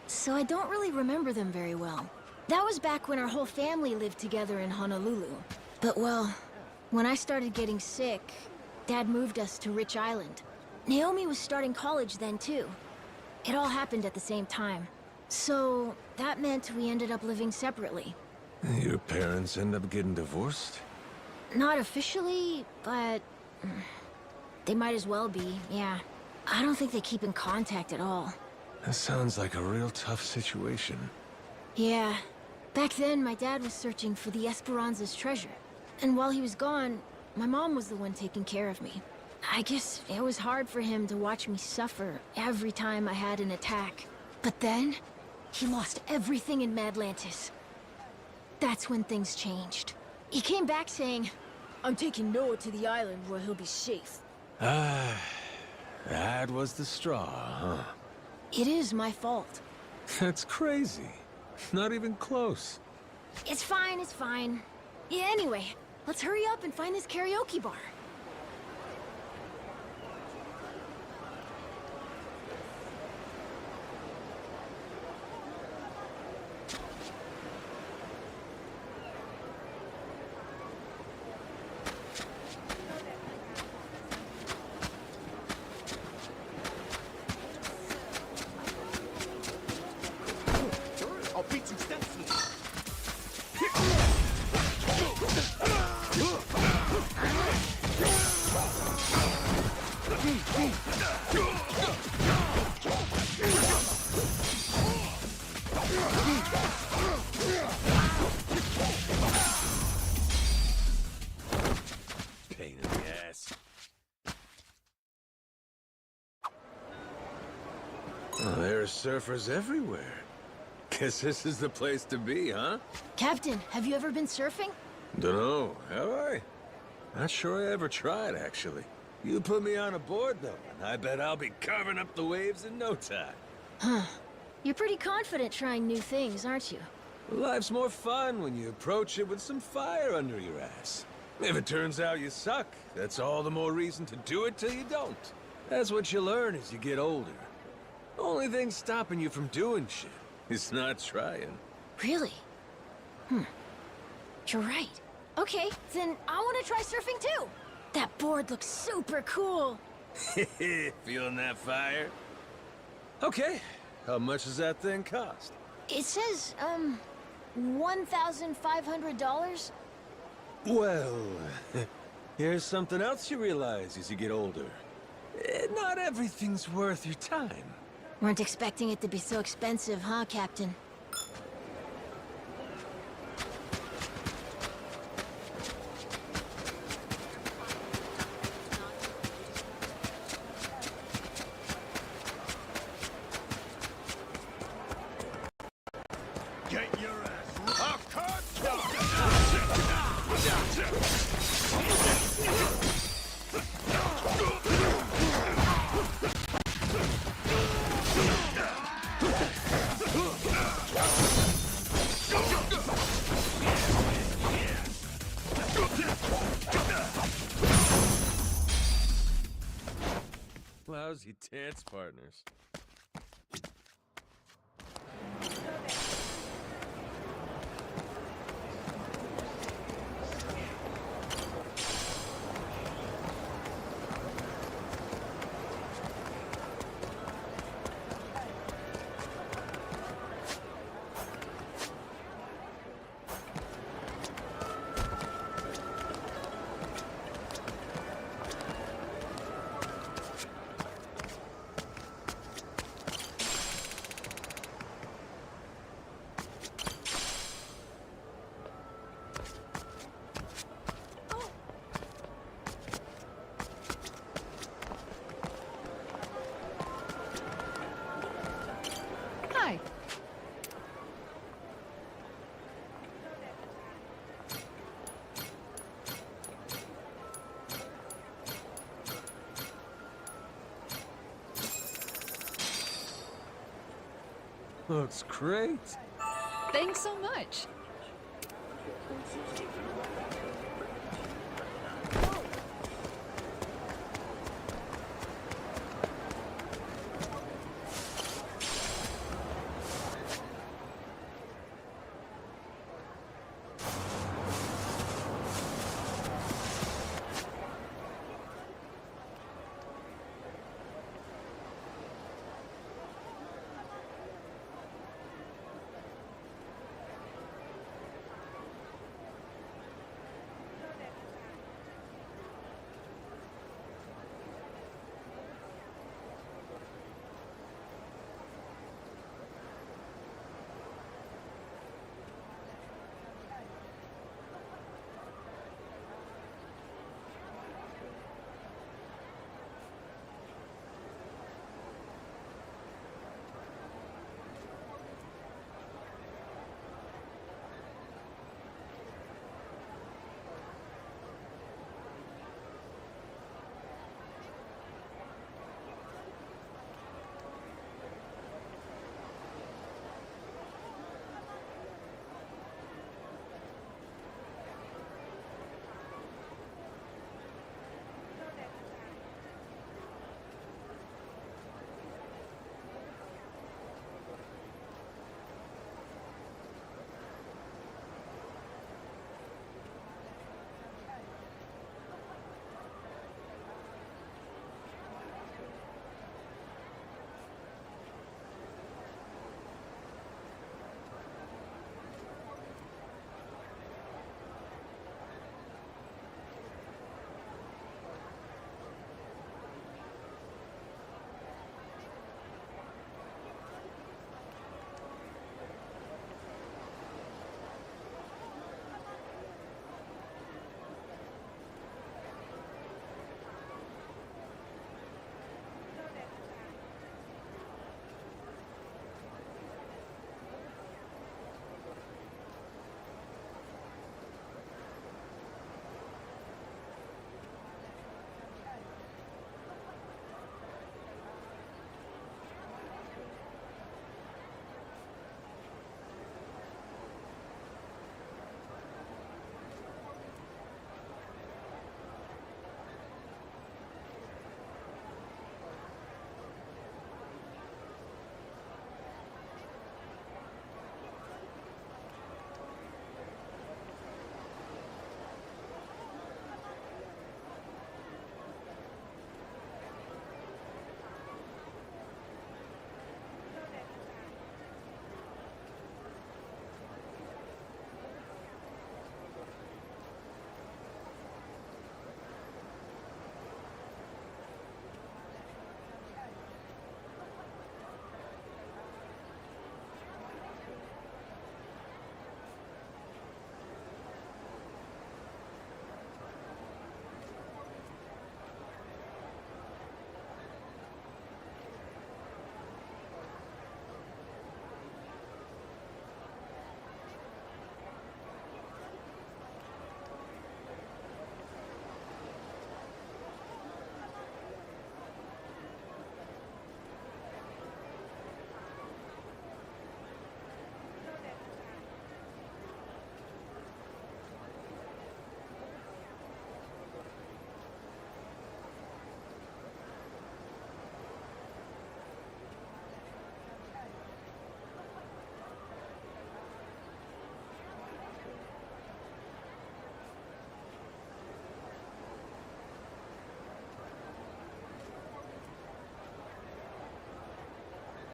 So I don't really remember them very well. That was back when our whole family lived together in Honolulu. But well, when I started getting sick, Dad moved us to Rich Island. Naomi was starting college then too. It all happened at the same time. So that meant we ended up living separately. Your parents end up getting divorced? Not officially, but they might as well be, yeah. I don't think they keep in contact at all. That sounds like a real tough situation. Yeah. Back then, my dad was searching for the Esperanza's treasure. And while he was gone, my mom was the one taking care of me. I guess it was hard for him to watch me suffer every time I had an attack. But then, he lost everything in Madlantis. That's when things changed. He came back saying, "I'm taking Noah to the island where he'll be safe." Ah, that was the straw, huh? It is my fault. That's crazy. Not even close. It's fine, it's fine. Yeah, anyway, let's hurry up and find this karaoke bar. I'll beat you senseless. Pain in the ass. Oh, there are surfers everywhere. Guess this is the place to be, huh? Captain, have you ever been surfing? Dunno, have I? Not sure I ever tried, actually. You put me on a board, though, and I bet I'll be carving up the waves in no time. Huh. You're pretty confident trying new things, aren't you? Life's more fun when you approach it with some fire under your ass. If it turns out you suck, that's all the more reason to do it till you don't. That's what you learn as you get older. Only thing stopping you from doing shit is not trying. Really? You're right. Okay, then I want to try surfing too. That board looks super cool. Feeling that fire? Okay, how much does that thing cost? It says, $1,500? Well, here's something else you realize as you get older. Not everything's worth your time. Weren't expecting it to be so expensive, huh, Captain? Get your ass. be dance partners. Hi. Looks great. Thanks so much.